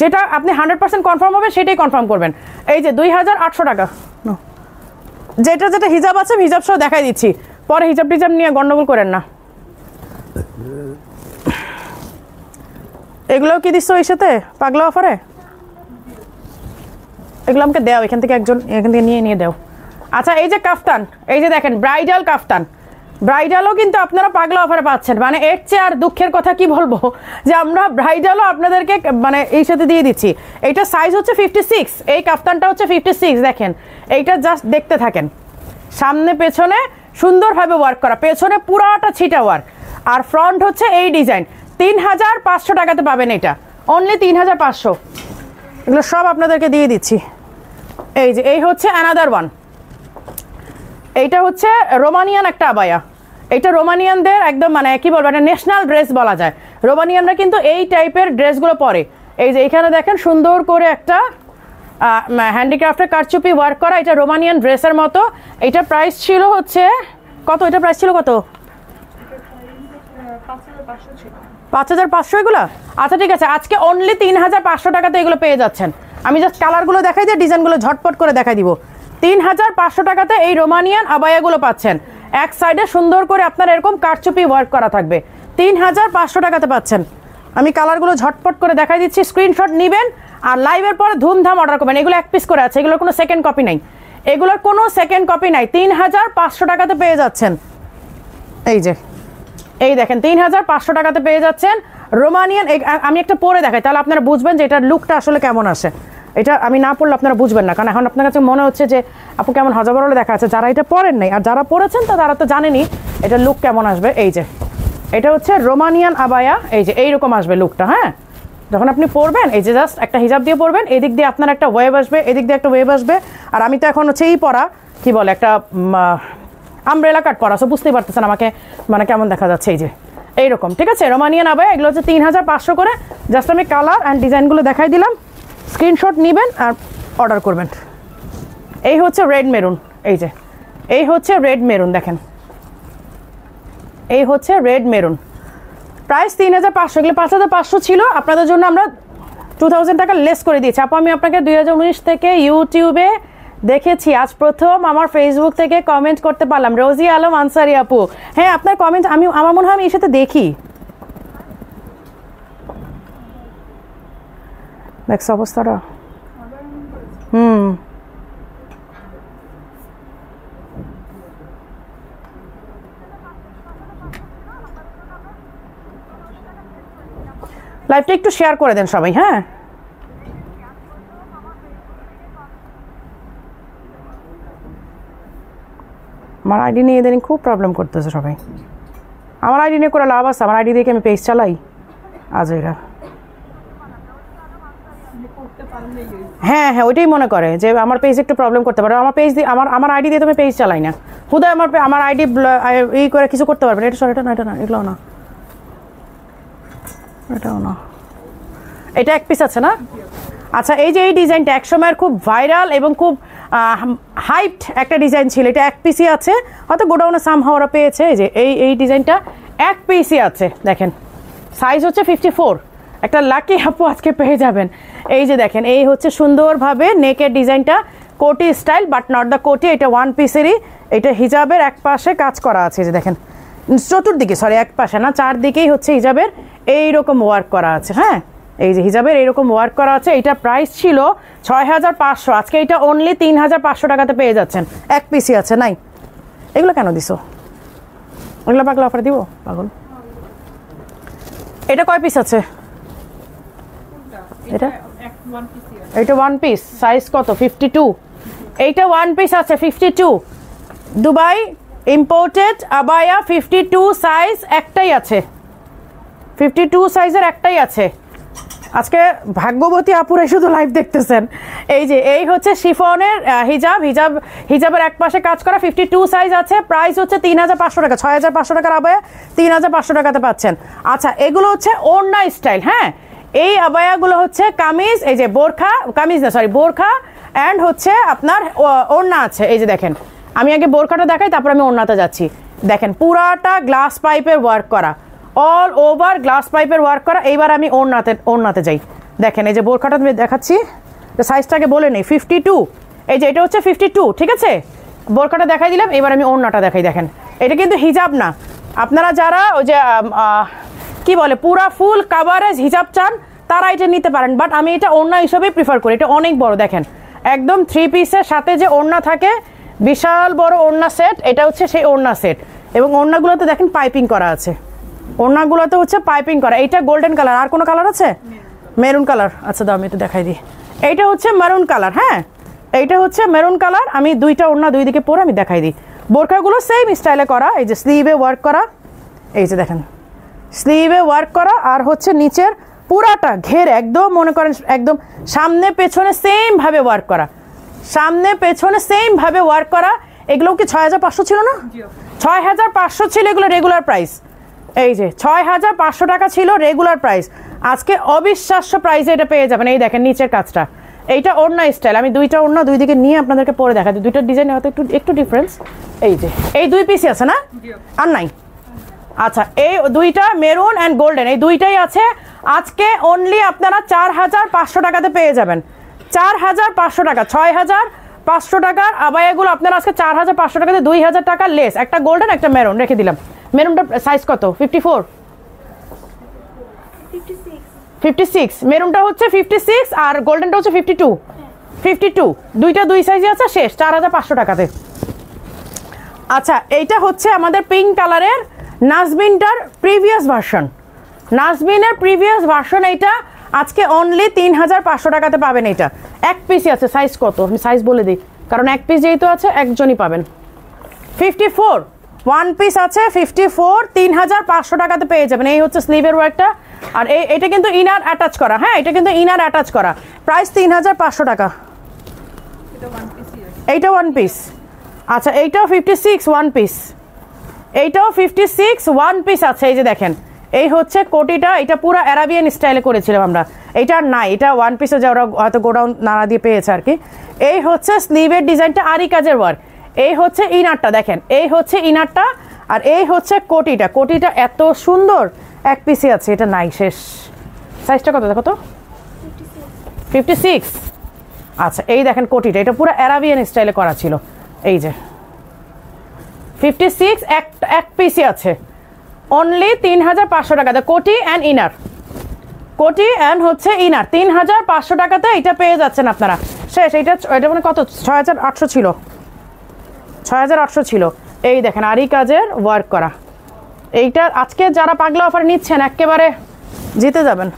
যেটা আপনি 100% কনফার্ম হবে সেটাই কনফার্ম করবেন। এই যে 2800 টাকা, যেটা হিজাব আছে হিজাব সহ দেখাই দিচ্ছি, পরে হিজাব টিজাব নিয়ে গন্ডগোল করেন না। এগুলো কি দিচ্ছ এই সাথে পাগলা অফারে, এগুলো আমাকে দেও, এখান থেকে নিয়ে দেও। আচ্ছা এই যে কাফতান, এই যে দেখেন ব্রাইডাল কাফতান, ব্রাইডালও কিন্তু আপনারা পাগলা অফারে পাচ্ছেন, মানে এর চেয়ে আর দুঃখের কথা কি বলবো যে আমরা ব্রাইডালও আপনাদেরকে মানে এই সাথে দিয়ে দিচ্ছি। এইটা সাইজ হচ্ছে 56, এই কাফতানটা হচ্ছে 56, দেখেন এইটা জাস্ট দেখতে থাকেন, সামনে পেছনে সুন্দরভাবে ওয়ার্ক করা, পেছনে পুরাটা ছিটা ওয়ার্ক, আর ফ্রন্ট হচ্ছে এই ডিজাইন, 3500 টাকাতে পাবেন, এটা অনলি 3500, এগুলো সব আপনাদেরকে দিয়ে দিচ্ছি। এই যে এই হচ্ছে অ্যানাদার ওয়ান, এইটা হচ্ছে রোমানিয়ান একটা আবায়া, এটা রোমানিয়ানদের একদম মানে কি বলবো একটা ন্যাশনাল ড্রেস বলা যায়, রোমানিয়ানরা কিন্তু এই টাইপের ড্রেসগুলো পরে। এই যে এখানে দেখেন সুন্দর করে একটা হ্যান্ডিক্রাফটের কারচুপি ওয়ার্ক করা, এটা রোমানিয়ান ড্রেসের মতো। এটা প্রাইস ছিল হচ্ছে কত, এটা প্রাইস ছিল কত, 5500 ছিল। 5500 এগুলো? আচ্ছা ঠিক আছে, আজকে অনলি 3500 টাকাতে এগুলো পেয়ে যাচ্ছেন। আমি জাস্ট কালারগুলো দেখাই দিয়ে ডিজাইনগুলো ঝটপট করে দেখাই দিব। 3500 টাকাতে এই রোমানিয়ান আবায়াগুলো পাচ্ছেন। এক সাইডে সুন্দর করে আপনার এরকম কারচুপি ওয়ার্ক করা থাকবে, 3500 টাকাতে পাচ্ছেন। আমি কালারগুলো ঝটপট করে দেখাই দিচ্ছি, স্ক্রিনশট নেবেন আর লাইভের পরে ধুমধাম অর্ডার করবেন। এগুলো এক পিস করে আছে, এগুলোর কোনো সেকেন্ড কপি নাই, এগুলোর কোনো সেকেন্ড কপি নাই। 3500 টাকাতে পেয়ে যাচ্ছেন। এই যে এই দেখেন 3500 টাকাতে পেয়ে যাচ্ছেন রোমানিয়ান। আমি একটা পরে দেখাই, তাহলে আপনারা বুঝবেন যে এটার লুকটা আসলে কেমন আসে। এটা আমি না পড়লে আপনারা বুঝবেন না, কারণ এখন আপনার কাছে মনে হচ্ছে যে আপু কেমন হজাবরলে দেখা আছে। যারা এটা পরেন নাই আর যারা পরেছেন তারা তো জানেনই এটার লুক কেমন আসবে। এই যে এটা হচ্ছে রোমানিয়ান আবায়া, এই যে এইরকম আসবে লুকটা। হ্যাঁ, যখন আপনি পরবেন এই যে জাস্ট একটা হিজাব দিয়ে পরবেন, এদিক দিয়ে আপনার একটা ওয়েভ আসবে, এদিক দিয়ে একটা ওয়েভ আসবে। আর আমি তো এখন হচ্ছে এই পরা কি বলে একটা আমব্রেলা কাট পরা, সো বুঝতেই পারতেছেন আমাকে মানে কেমন দেখা যাচ্ছে। এই যে এইরকম, ঠিক আছে। রোমানিয়ান আবায়া এগুলো হচ্ছে 3500 করে। জাস্ট আমি কালার অ্যান্ড ডিজাইনগুলো দেখাই দিলাম, স্ক্রিনশট নেবেন আর অর্ডার করবেন। এই হচ্ছে রেড মেরুন, এই যে এই হচ্ছে রেড মেরুন, দেখেন এই হচ্ছে রেড মেরুন। প্রাইস 3500, এগুলো 5500 ছিল। আপনাদের জন্য আমরা 2000 টাকা লেস করে দিয়েছি। আপু আমি আপনাকে 2019 থেকে ইউটিউবে দেখেছি, আজ প্রথম আমার ফেসবুক থেকে কমেন্ট করতে পারলাম। রোজি আলম আনসারি আপু, হ্যাঁ আপনার কমেন্ট আমার মনে হয় আমি এর সাথে দেখি। দেখছ অবস্থাটা? লাইভটা একটু শেয়ার করে দেন সবাই। হ্যাঁ, আমার আইডি নিয়ে ইদানিং খুব প্রবলেম করতেছে সবাই। আমার আইডি নিয়ে করে লাভ আছে? আমার আইডি দিয়ে আমি পেজ চালাই আজ এরা। হ্যাঁ হ্যাঁ, ওইটাই মনে করে যে আমার পেজ একটু প্রবলেম করতে পারে। আমার পেজ দিয়ে আমার আইডি দিয়ে তুমি পেজ চালাই না, হুদায় আমার আইডি এই করে কিছু করতে পারবে না। এটা সরি, এটা না, এটা না, এগুলো না, এটাও না, এটা এক পিস আছে না? আচ্ছা, এই যে এই ডিজাইনটা এক সময়ের খুব ভাইরাল এবং খুব হাইপড একটা ডিজাইন ছিল, এটা এক পিসই আছে, হয়তো গোডাউনে সামহাও ওরা পেয়েছে। এই যে এই ডিজাইনটা এক পিসই আছে, দেখেন সাইজ হচ্ছে 54। একটা লাকি আপু আজকে পেয়ে যাবেন। এই যে দেখেন, এই হচ্ছে সুন্দরভাবে নেকের ডিজাইনটা, কোটি স্টাইল বাট নট দ্য কোটি। এটা ওয়ান পিসেরই, এটা হিজাবের এক পাশে কাজ করা আছে। যে দেখেন চতুর্দিকে, সরি এক পাশে না, চারদিকেই হচ্ছে হিজাবের এইরকম ওয়ার্ক করা আছে। হ্যাঁ, এই যে হিজাবের এইরকম ওয়ার্ক করা আছে। এটা প্রাইস ছিল 6500, আজকে এটা অনলি 3500 টাকাতে পেয়ে যাচ্ছেন। এক পিসি আছে, নাই এগুলো কেন দিছো? এগুলো পাগলা অফার দিব পাগল। এটা কয় পিস আছে? এটা ওয়ান পিস, সাইজ কত? 52। এইটা ওয়ান পিস আছে 52, দুবাই ইম্পোর্টেড আবায়া 52 সাইজ একটাই আছে, 52 সাইজের একটাই আছে। আজকে ভাগ্যবতী আপুরাই শুধু লাইভ দেখতেছেন। এই যে এই হচ্ছে শিফনের হিজাবের এক পাশে কাজ করা 52 সাইজ আছে। প্রাইস হচ্ছে 3500 টাকা, 6500 টাকার আবায়া 3500 টাকাতে পাচ্ছেন। আচ্ছা, এগুলো হচ্ছে ওড়না স্টাইল। হ্যাঁ, এই আবায়াগুলো হচ্ছে কামিজ, এই যে বোরখা, কামিজ না সরি বোরখা অ্যান্ড হচ্ছে আপনার ওড়না আছে। এই যে দেখেন, আমি আগে বোরখাটা দেখাই, তারপর আমি ওড়নাতে যাচ্ছি। দেখেন পুরাটা গ্লাস পাইপের ওয়ার্ক করা, অল ওভার গ্লাস পাইপের ওয়ার্ক করা। এইবার আমি ওড়নাতে যাই। দেখেন এই যে বোরখাটা তুমি দেখাচ্ছি, সাইজটাকে বলে নেই 52। এই যে এটা হচ্ছে 52, ঠিক আছে। বোরখাটা দেখাই দিলাম, এবার আমি ওড়নাটা দেখাই। দেখেন এটা কিন্তু হিজাব না, আপনারা যারা ওই যে কি বলে পুরা ফুল কাভারেজ হিজাব চান তারা এটা নিতে পারেন, বাট আমি এটা ওড়না হিসেবেই প্রিফার করি। এটা অনেক বড়, দেখেন একদম 3 পিসের সাথে যে ওড়না থাকে, বিশাল বড় ওড়না সেট। এটা হচ্ছে সেই ওড়না সেট, এবং ওড়নাগুলোতে দেখেন পাইপিং করা আছে, ওড়নাগুলোতে হচ্ছে পাইপিং করা। এইটা গোল্ডেন কালার, আর কোনো কালার আছে? Maroon colour. আচ্ছা দাও আমি একটু দেখাই দিই। এইটা হচ্ছে মেরুন কালার। হ্যাঁ, এইটা হচ্ছে মেরুন কালার। আমি দুইটা ওড়না দুই দিকে পরে আমি দেখাই দিই। বোরখাগুলো সেম স্টাইলে করা, এই যে স্লিভে ওয়ার্ক করা, এই যে দেখেন স্লিভে ওয়ার্ক করা, আর হচ্ছে নিচের পুরাটা ঘেরে একদম মনে করেন একদম সামনে পেছনে সেম ভাবে ওয়ার্ক করা, সামনে পেছনে সেম ভাবে ওয়ার্ক করা। এগুলো কি 6500 ছিল না? 6500 ছিল এগুলো রেগুলার প্রাইস। এই যে 6500 টাকা ছিল রেগুলার প্রাইস, আজকে অবিশ্বাস্য প্রাইসে এটা পেয়ে যাবেন। এই দেখেন নিচের কাজটা, এইটা ওড়না স্টাইল। আমি দুইটা ওড়না দুই দিকে নিয়ে আপনাদেরকে পরে দেখাচ্ছি। দুইটার ডিজাইন হয়তো একটু ডিফারেন্স। এই যে এই দুই পিসই আছে না, আর নাই? আচ্ছা এই দুইটা মেরুন অ্যান্ড গোল্ডেন এই দুইটাই আছে আজকে অনলি আপনারা 4500 টাকাতে পেয়ে যাবেন 4500 টাকা 6500 টাকার আবায়াগুলো আপনারা আজকে 4500 টাকাতে 2000 টাকা লেস একটা গোল্ডেন একটা মেরুন রেখে দিলাম মেরুনটা সাইজ কত 54 56 মেরুনটা হচ্ছে 56 আর গোল্ডেনটা হচ্ছে 52 দুইটা দুই সাইজে আছে শেষ 4500 টাকাতে আচ্ছা এইটা হচ্ছে আমাদের পিঙ্ক কালারের নাজবিনটার প্রিভিয়াস ভার্সন এইটা আজকে অনলি 3500 টাকাতে পাবেন এটা এক পিসই আছে সাইজ কত আমি সাইজ বলে দিই কারণ এক পিস যেহেতু আছে একজনই পাবেন 54 ওয়ান পিস আছে 54 3500 টাকাতে পেয়ে যাবেন এই হচ্ছে স্লিভের ওয়ার্কটা আর এটা কিন্তু ইনার অ্যাটাচ করা হ্যাঁ এটা কিন্তু ইনার অ্যাটাচ করা প্রাইস 3500 টাকা এইটা ওয়ান পিস আচ্ছা এইটাও 56 ওয়ান পিস এইটাও 56 ওয়ান পিস আছে এই যে দেখেন এই হচ্ছে কোটিটা এটা পুরো অ্যারাবিয়ান স্টাইলে করেছিলাম আমরা এটা নাই এটা ওয়ান পিসে যা ওরা হয়তো গোডাউন নাড়া দিয়ে পেয়েছে আর কি এই হচ্ছে স্লিভের ডিজাইনটা আরি কাজের ওয়ার্ক এই হচ্ছে ইনারটা দেখেন এই হচ্ছে ইনারটা আর এই হচ্ছে কোটিটা এত সুন্দর এক পিসই আছে এটা নাই শেষ সাইজটা কত দেখো তো 56 আচ্ছা এই দেখেন কোটিটা এটা পুরো অ্যারাবিয়ান স্টাইলে করা ছিল এই যে 56 এক পিসই আছে অনলি 3500 টাকাতে কোটি অ্যান্ড হচ্ছে ইনার 3500 টাকাতে এটা পেয়ে যাচ্ছেন আপনারা শেষ এটা মানে কত 6800 ছিল এই দেখেন আরি কাজের ওয়ার্ক করা এইটা আজকে যারা পাগলা অফার নিচ্ছেন একেবারে জিতে যাবেন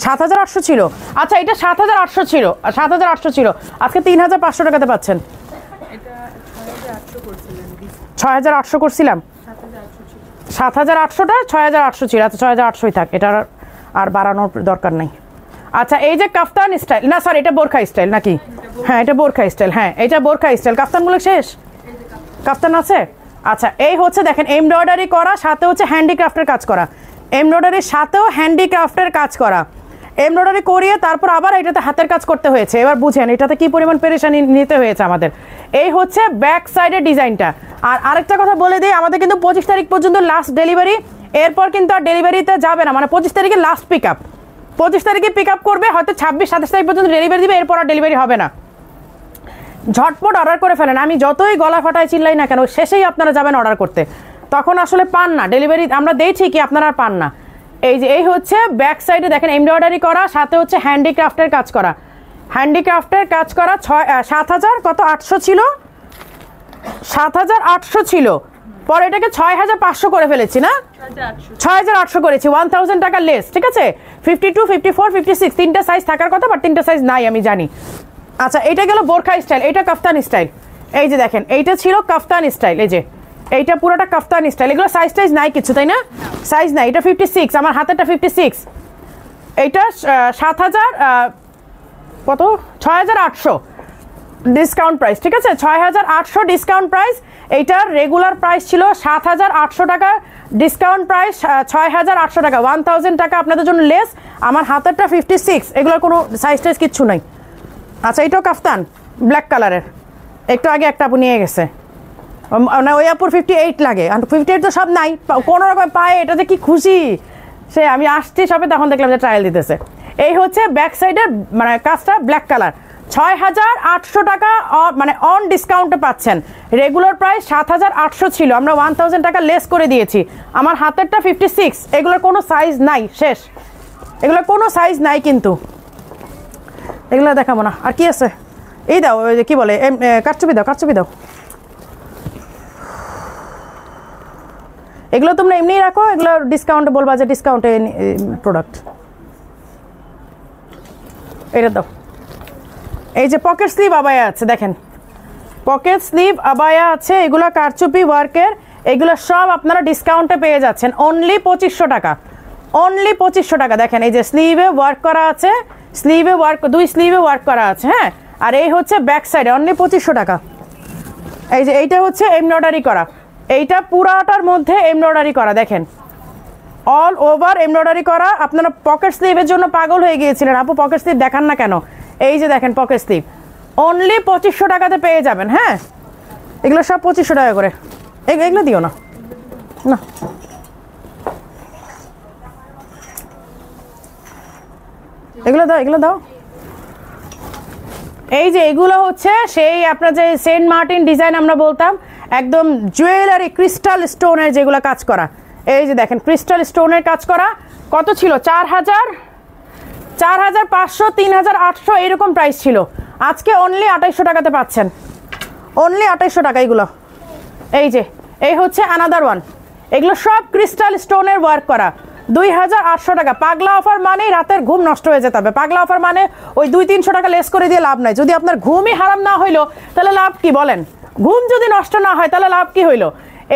7800 ছিল আচ্ছা এটা 7800 ছিল আজকে 3500 টাকাতে পাচ্ছেন 6800 করছিলাম 7800টা 6800 ছিল আচ্ছা 6800ই থাক এটা আর বাড়ানোর দরকার নাই আচ্ছা এই যে কাফতান স্টাইল না সরি এটা বোরখা স্টাইল নাকি হ্যাঁ এটা বোরখা স্টাইল হ্যাঁ এটা বোরখা স্টাইল কাফতানগুলো শেষ কাফতান আছে আচ্ছা এই হচ্ছে দেখেন এমব্রয়ডারি করা সাথে হচ্ছে হ্যান্ডিক্রাফটের কাজ করা এমব্রয়ডারির সাথেও হ্যান্ডিক্রাফটের কাজ করা এমব্রয়ডারি করিয়ে তারপর আবার এটাতে হাতের কাজ করতে হয়েছে এবার বুঝেন এটাতে কি পরিমাণ পেরেশানি নিতে হয়েছে আমাদের এই হচ্ছে ব্যাক সাইডের ডিজাইনটা আর আরেকটা কথা বলে দিই আমাদের কিন্তু 25 তারিখ পর্যন্ত লাস্ট ডেলিভারি এরপর কিন্তু আর ডেলিভারিতে যাবে না মানে 25 তারিখে লাস্ট পিক আপ 25 তারিখে পিক আপ করবে হয়তো 26-27 তারিখ পর্যন্ত ডেলিভারি দিবে এরপর আর ডেলিভারি হবে না ঝটপট অর্ডার করে ফেলেন আমি যতই গলা ফাটায় চিল্লাই না কেন শেষেই আপনারা যাবেন অর্ডার করতে তখন আসলে পান না ডেলিভারি আমরা দেই ঠিকই আপনারা আর পান না এই হচ্ছে ব্যাক সাইডে দেখেন এমব্রয়ডারি করা সাথে হচ্ছে হ্যান্ডিক্রাফটের কাজ করা 7000 কত 800 ছিল 7800 ছিল পরে এটাকে 6500 করে ফেলেছি না 6800 করেছি 1000 টাকা লেস ঠিক আছে 52 54 56 তিনটা সাইজ থাকার কথা বাট তিনটা সাইজ নাই আমি জানি আচ্ছা এটা গেল বোরখা স্টাইল এটা কাফতান স্টাইল এই যে দেখেন এইটা ছিল কাফতান স্টাইল এই যে এইটা পুরোটা কাফতান স্টাইল এগুলো সাইজ টাইজ নাই কিছু তাই না সাইজ নাই এটা 56 আমার হাতেরটা 56 এইটা 7000 কত 6800 ডিসকাউন্ট প্রাইস ঠিক আছে 6800 ডিসকাউন্ট প্রাইস এইটার রেগুলার প্রাইস ছিল 7800 টাকা ডিসকাউন্ট প্রাইস 6800 টাকা 1000 টাকা আপনাদের জন্য লেস আমার হাতেরটা 56 এগুলোর কোনো সাইজ টাইজ কিচ্ছু নাই আচ্ছা এইটাও কাফতান ব্ল্যাক কালারের একটু আগে একটা আপু নিয়ে গেছে না ওই আপুর 58 লাগে 58 তো সব নাই কোনো রকম পায়ে এটাতে কি খুশি সে আমি আসছি সবে তখন দেখলাম যে ট্রায়াল দিতেছে এই হচ্ছে ব্যাক সাইডের মানে কাজটা ব্ল্যাক কালার 6800 টাকা মানে অন ডিসকাউন্টে পাচ্ছেন রেগুলার প্রাইস 7800 ছিল আমরা 1000 টাকা লেস করে দিয়েছি আমার হাতেরটা 56 এগুলোর কোনো সাইজ নাই শেষ এগুলোর কোনো সাইজ নাই কিন্তু এগুলো দেখাবো না আর কি আছে এই দাও ওই যে কি বলে কারচুপি দাও এগুলো তোমরা এমনি রাখো এগুলো ডিসকাউন্টে বলবা যে ডিসকাউন্টে প্রোডাক্ট এটা দাও এই যে পকেট স্লিভ আবায়া আছে দেখেন পকেট স্লিভ আবায়া আছে এগুলো কারচুপি ওয়ার্কের এগুলো সব আপনারা ডিসকাউন্টে পেয়ে যাচ্ছেন অনলি 2500 টাকা দেখেন এই যে স্লিভে ওয়ার্ক করা আছে স্লিভে ওয়ার্ক দুই স্লিভে ওয়ার্ক করা আছে হ্যাঁ আর এই হচ্ছে ব্যাক সাইডে অনলি 2500 টাকা এই যে এইটা হচ্ছে এমব্রয়ডারি করা এইটা পুরাটার মধ্যে এমব্রয়ডারি করা দেখেন অল ওভার এমব্রয়ডারি করা আপনারা পকেট স্লিভের জন্য পাগল হয়ে গিয়েছিলেন আপু পকেট স্লিভ দেখান না কেন এই যে দেখেন পকেট স্লিভ অনলি 2500 টাকাতে পেয়ে যাবেন হ্যাঁ এগুলো সব 2500 টাকা করে এগুলো দিও না না এগুলো দাও, এগুলো দাও। এই যে এগুলো হচ্ছে সেই আপনার যে সেন্ট মার্টিন ডিজাইন আমরা বলতাম, একদম জুয়েলারি ক্রিস্টাল স্টোনের যেগুলো কাজ করা। এই যে দেখেন ক্রিস্টাল স্টোনের কাজ করা। কত ছিল? 4000, 4500, 3800 এরকম প্রাইস ছিল। আজকে অনলি 2800 টাকাতে পাচ্ছেন, অনলি 2800 টাকা এগুলো। এই যে এই হচ্ছে আনাদার ওয়ান, এগুলো সব ক্রিস্টাল স্টোনের ওয়ার্ক করা, 2800 টাকা। পাগলা অফার মানে রাতের ঘুম নষ্ট হয়ে যেতে হবে। পাগলা অফার মানে ওই 200-300 টাকা লেস করে দিয়ে লাভ নাই। যদি আপনার ঘুমই হারাম না হইলো তাহলে লাভ কি বলেন? ঘুম যদি নষ্ট না হয় তাহলে লাভ কি হইলো?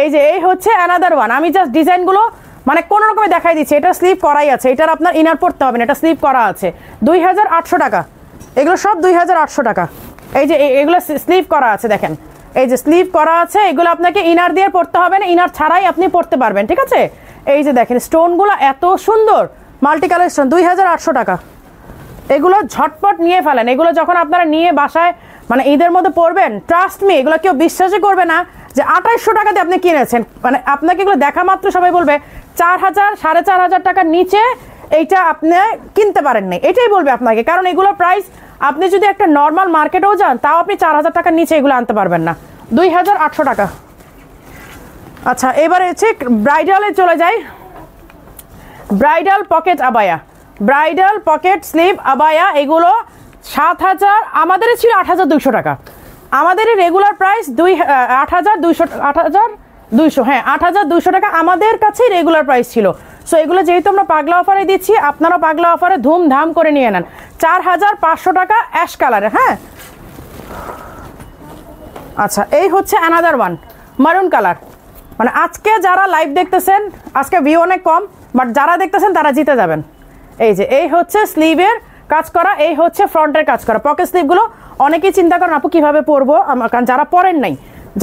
এই যে এই হচ্ছে অ্যানাদার ওয়ান। আমি জাস্ট ডিজাইনগুলো মানে কোনো রকমে দেখাই দিচ্ছি। এটা স্লিপ করাই আছে, এটার আপনার ইনার পড়তে হবে না, এটা স্লিপ করা আছে। 2800 টাকা এগুলো সব, 2800 টাকা। এই যে এগুলো স্লিপ করা আছে, দেখেন এই যে স্লিপ করা আছে। এগুলো আপনাকে ইনার দিয়ে পড়তে হবে না, ইনার ছাড়াই আপনি পড়তে পারবেন, ঠিক আছে? এই যে দেখেন স্টোনগুলো এত সুন্দর, মাল্টি কালার স্টোন, 2800 টাকা। এগুলো ঝটপট নিয়ে ফেলেন। এগুলো যখন আপনারা নিয়ে বাসায় মানে ঈদের মধ্যে পড়বেন, ট্রাস্ট মি এগুলো কেউ বিশ্বাসই করবে না যে 2800 টাকাতে আপনি কিনেছেন। মানে আপনাকে এগুলো দেখা মাত্র সবাই বলবে 4000, 4500 টাকার নিচে এইটা আপনি কিনতে পারেন নাই, এটাই বলবে আপনাকে। কারণ এগুলো প্রাইস আপনি যদি একটা নর্মাল মার্কেটেও যান তাও আপনি 4000 টাকার নিচে এগুলো আনতে পারবেন না। 2800 টাকা। আচ্ছা এবারে হচ্ছে ব্রাইডালে চলে যাই। Bridal pocket abaya, bridal pocket sleeve abaya, এগুলো 7000, আমাদেরই ছিল 8200 টাকা। আমাদেরই রেগুলার প্রাইস 8200, হ্যাঁ 8200 টাকা আমাদের কাছেই রেগুলার প্রাইস ছিল। সো এগুলো যেহেতু আমরা পাগলা অফারে দিচ্ছি, আপনারা পাগলা অফারে ধুমধাম করে নিয়ে নেন। 4500 টাকা অ্যাশ কালারে। হ্যাঁ আচ্ছা এই হচ্ছে অ্যানাদার ওয়ান, মারুন কালার। মানে আজকে যারা লাইভ দেখতেছেন, আজকে ভিউ অনেক কম, বাট যারা দেখতেছেন তারা জিতে যাবেন। এই যে এই হচ্ছে স্লিভের কাজ করা, এই হচ্ছে ফ্রন্টের কাজ করা। পকেট স্লিভগুলো অনেকেই চিন্তা করেন আপু কীভাবে পরবো, কারণ যারা পরেন নাই,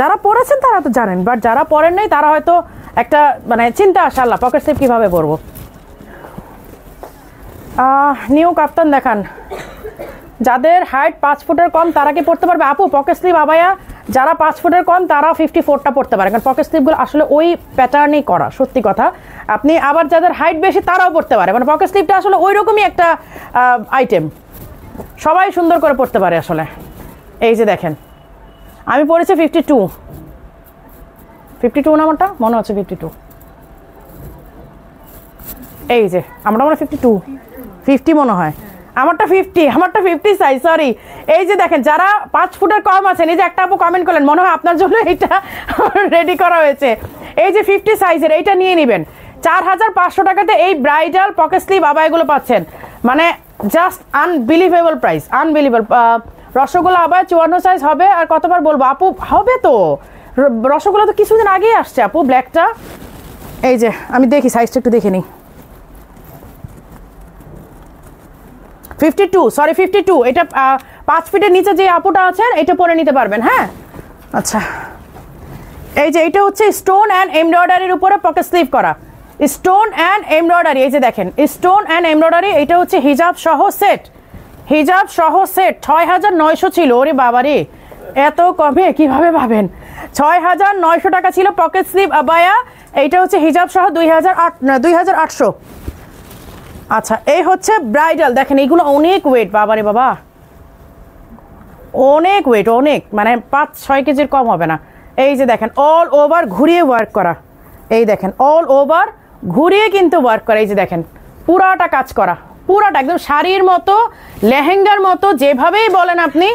যারা পরেছেন তারা তো জানেন, বাট যারা পরেন নাই তারা হয়তো একটা মানে চিন্তা আসে আল্লাহ পকেট স্লিভ কীভাবে পরবো। নিউ কাপ্তান দেখান, যাদের হাইট 5 ফুটের কম তারা কি পড়তে পারবে আপু পকেট স্লিভ আবায়া? যারা 5 ফুটের কম তারা 54টা পড়তে পারে, কারণ পকেট স্লিভগুলো আসলে ওই প্যাটার্নেই করা, সত্যি কথা। আপনি আবার যাদের হাইট বেশি তারাও পড়তে পারে, মানে পকেট স্লিভটা আসলে ওই রকমই একটা আইটেম, সবাই সুন্দর করে পড়তে পারে আসলে। এই যে দেখেন আমি পড়েছি 52 নাম্বারটা মনে হচ্ছে 52। এই যে আমরা মনে হয় 50 মনে হয়, আমারটা 50 সাইজ, সরি। এই যে দেখেন যারা 5 ফুটের কম আছেন, এই যে একটা আপু কমেন্ট করলেন মনে হয় আপনার জন্য এটা রেডি করা হয়েছে। এই যে 50 সাইজের এইটা নিয়ে নেবেন, 4500 টাকাতে এই ব্রাইডাল পকেট স্লিভ আবায়াগুলো পাচ্ছেন। মানে just unbelievable price, unbelievable. Rasgulla abaya 54 size হবে, আর কতবার বলবো আপু হবে তো, রসগোল্লা তো কিছুদিন আগেই আসছে আপু ব্ল্যাকটা। এই যে আমি দেখি সাইজটা একটু দেখে নিই, 52 এটা 5 ফিটের নিচে যে আপুটা আছেন এটা পরে নিতে পারবেন। হ্যাঁ আচ্ছা এই যে এটা হচ্ছে স্টোন অ্যান্ড এমব্রয়ডারির উপরে পকেট স্লিভ করা, স্টোন অ্যান্ড এমব্রয়ডারি। এই যে দেখেন স্টোন অ্যান্ড এমব্রয়ডারি, এটা হচ্ছে হিজাব সহ সেট, হিজাব সহ সেট 6900 ছিল। ওরে বাবারে এত কমে কিভাবে পাবেন? 6900 টাকা ছিল পকেট স্লিভ আবায়া, এইটা হচ্ছে হিজাব সহ 2800। আচ্ছা এই হচ্ছে ব্রাইডাল, দেখেন এইগুলো অনেক ওয়েট, বাবারে বাবা অনেক ওয়েট, অনেক মানে 5-6 কেজির কম হবে না। এই যে দেখেন অল ওভার ঘুরিয়ে ওয়ার্ক করা, এই দেখেন অল ওভার ঘুরিয়ে কিন্তু ওয়ার্ক করা। এই যে দেখেন পুরাটা কাজ করা, পুরাটা একদম শাড়ির মতো, লেহেঙ্গার মতো, যেভাবেই বলেন আপনি।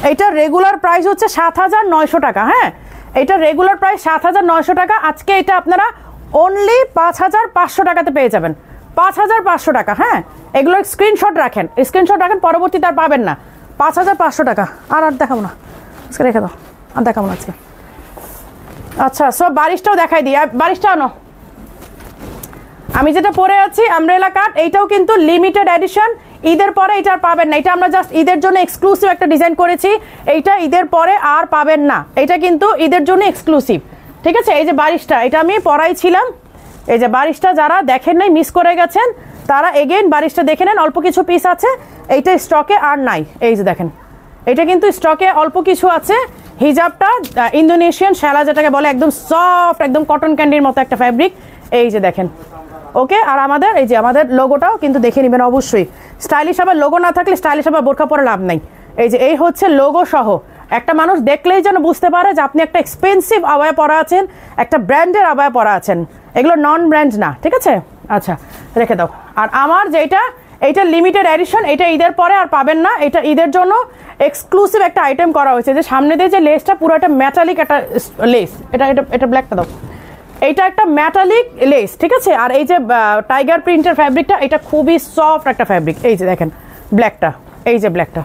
এইটা রেগুলার প্রাইস হচ্ছে 7900 টাকা। হ্যাঁ এটা রেগুলার প্রাইস 7900 টাকা। আজকে এটা আপনারা অনলি 5500 টাকাতে পেয়ে যাবেন, 5500 টাকা। হ্যাঁ এগুলোর স্ক্রিনশট রাখেন, স্ক্রিনশট রাখেন, পরবর্তীতে আর পাবেন না। 5500 টাকা। আর দেখাবো না আজকে, রেখে দাও, আর দেখাবো না আজকে। আচ্ছা সব বারিশটাও দেখাই দিই, বারিশটা আনো। আমি যেটা পরে আছি আমব্রেলা কাট, এইটাও কিন্তু লিমিটেড এডিশন, ঈদের পরে এটা আর পাবেন না। এটা আমরা জাস্ট ঈদের জন্য এক্সক্লুসিভ একটা ডিজাইন করেছি, এইটা ঈদের পরে আর পাবেন না, এটা কিন্তু ঈদের জন্য এক্সক্লুসিভ, ঠিক আছে? এই যে বারিশটা, এটা আমি পরাইছিলাম, এই যে বারিশটা যারা দেখেন নাই, মিস করে গেছেন, তারা এগেইন বারিশটা দেখে নেন, অল্প কিছু পিস আছে, এইটা স্টকে আর নাই। এই যে দেখেন এটা কিন্তু স্টকে অল্প কিছু আছে। হিজাবটা ইন্দোনেশিয়ান শ্যালা যেটাকে বলে, একদম সফট, একদম কটন ক্যান্ডির মতো একটা ফ্যাব্রিক। এই যে দেখেন, ওকে। আর আমাদের এই যে আমাদের লোগোটাও কিন্তু দেখে নেবেন অবশ্যই। স্টাইলিশ আবার লোগো না থাকলে স্টাইলিশ আবার বোরখা পরে লাভ নাই। এই যে এই হচ্ছে লোগো সহ, একটা মানুষ দেখলেই যেন বুঝতে পারে যে আপনি একটা এক্সপেন্সিভ আবায়া পরা আছেন, একটা ব্র্যান্ডের আবায়া পরা আছেন। এগুলো নন ব্র্যান্ড না, ঠিক আছে? আচ্ছা, রেখে দাও। আর আমার যেটা, এইটা লিমিটেড এডিশন, এটা ঈদের পরে আর পাবেন না। এটা ঈদের জন্য এক্সক্লুসিভ একটা আইটেম করা হয়েছে, যে সামনে দিয়ে যে লেসটা পুরো একটা মেটালিক একটা লেস। এটা এটা এটা ব্ল্যাকটা দাও। এইটা একটা মেটালিক লেস, ঠিক আছে? আর এই যে টাইগার প্রিন্টের ফ্যাব্রিকটা, এটা খুবই সফট একটা ফ্যাব্রিক। এই যে দেখেন ব্ল্যাকটা, এই যে ব্ল্যাকটা,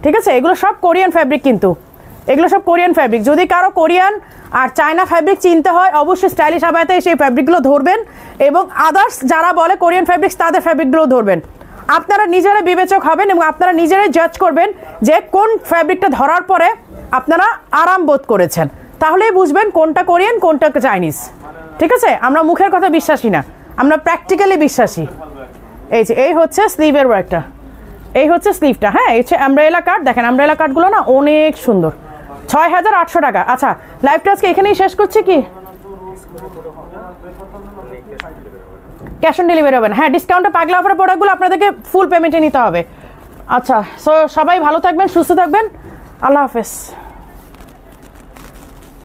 ঠিক আছে? এগুলো সব কোরিয়ান ফ্যাব্রিক, কিন্তু এগুলো সব কোরিয়ান ফ্যাব্রিক। যদি কারো কোরিয়ান আর চায়না ফ্যাব্রিক চিনতে হয়, অবশ্যই স্টাইলিশ আবায়াতে সেই ফ্যাব্রিকগুলো ধরবেন, এবং আদার্স যারা বলে কোরিয়ান ফ্যাব্রিক্স, তাদের ফ্যাব্রিকগুলো ধরবেন। আপনারা নিজেরা বিবেচক হবেন এবং আপনারা নিজেরাই জাজ করবেন যে কোন ফ্যাব্রিকটা ধরার পরে আপনারা আরাম বোধ করেছেন, তাহলেই বুঝবেন কোনটা কোরিয়ান কোনটা চাইনিজ, ঠিক আছে? আমরা মুখের কথা বিশ্বাসী না, আমরা প্র্যাকটিক্যালি বিশ্বাসী। এই যে এই হচ্ছে স্লিভের ওয়ার্কটা, এই হচ্ছে স্লিভটা। হ্যাঁ, এই হচ্ছে অ্যামব্রেলা কাট। দেখেন অ্যামব্রেলা কাটগুলো না অনেক সুন্দর। 6,800 টাকা। আচ্ছা, লাইভটা আজকে এখানেই শেষ করছি কি? ক্যাশ অন ডেলিভারি হবে না? হ্যাঁ, ডিসকাউন্টে পাগলা অফারের প্রোডাক্টগুলো আপনাদেরকে ফুল পেমেন্টে নিতে হবে। আচ্ছা, সো সবাই ভালো থাকবেন, সুস্থ থাকবেন। আল্লাহ হাফেজ।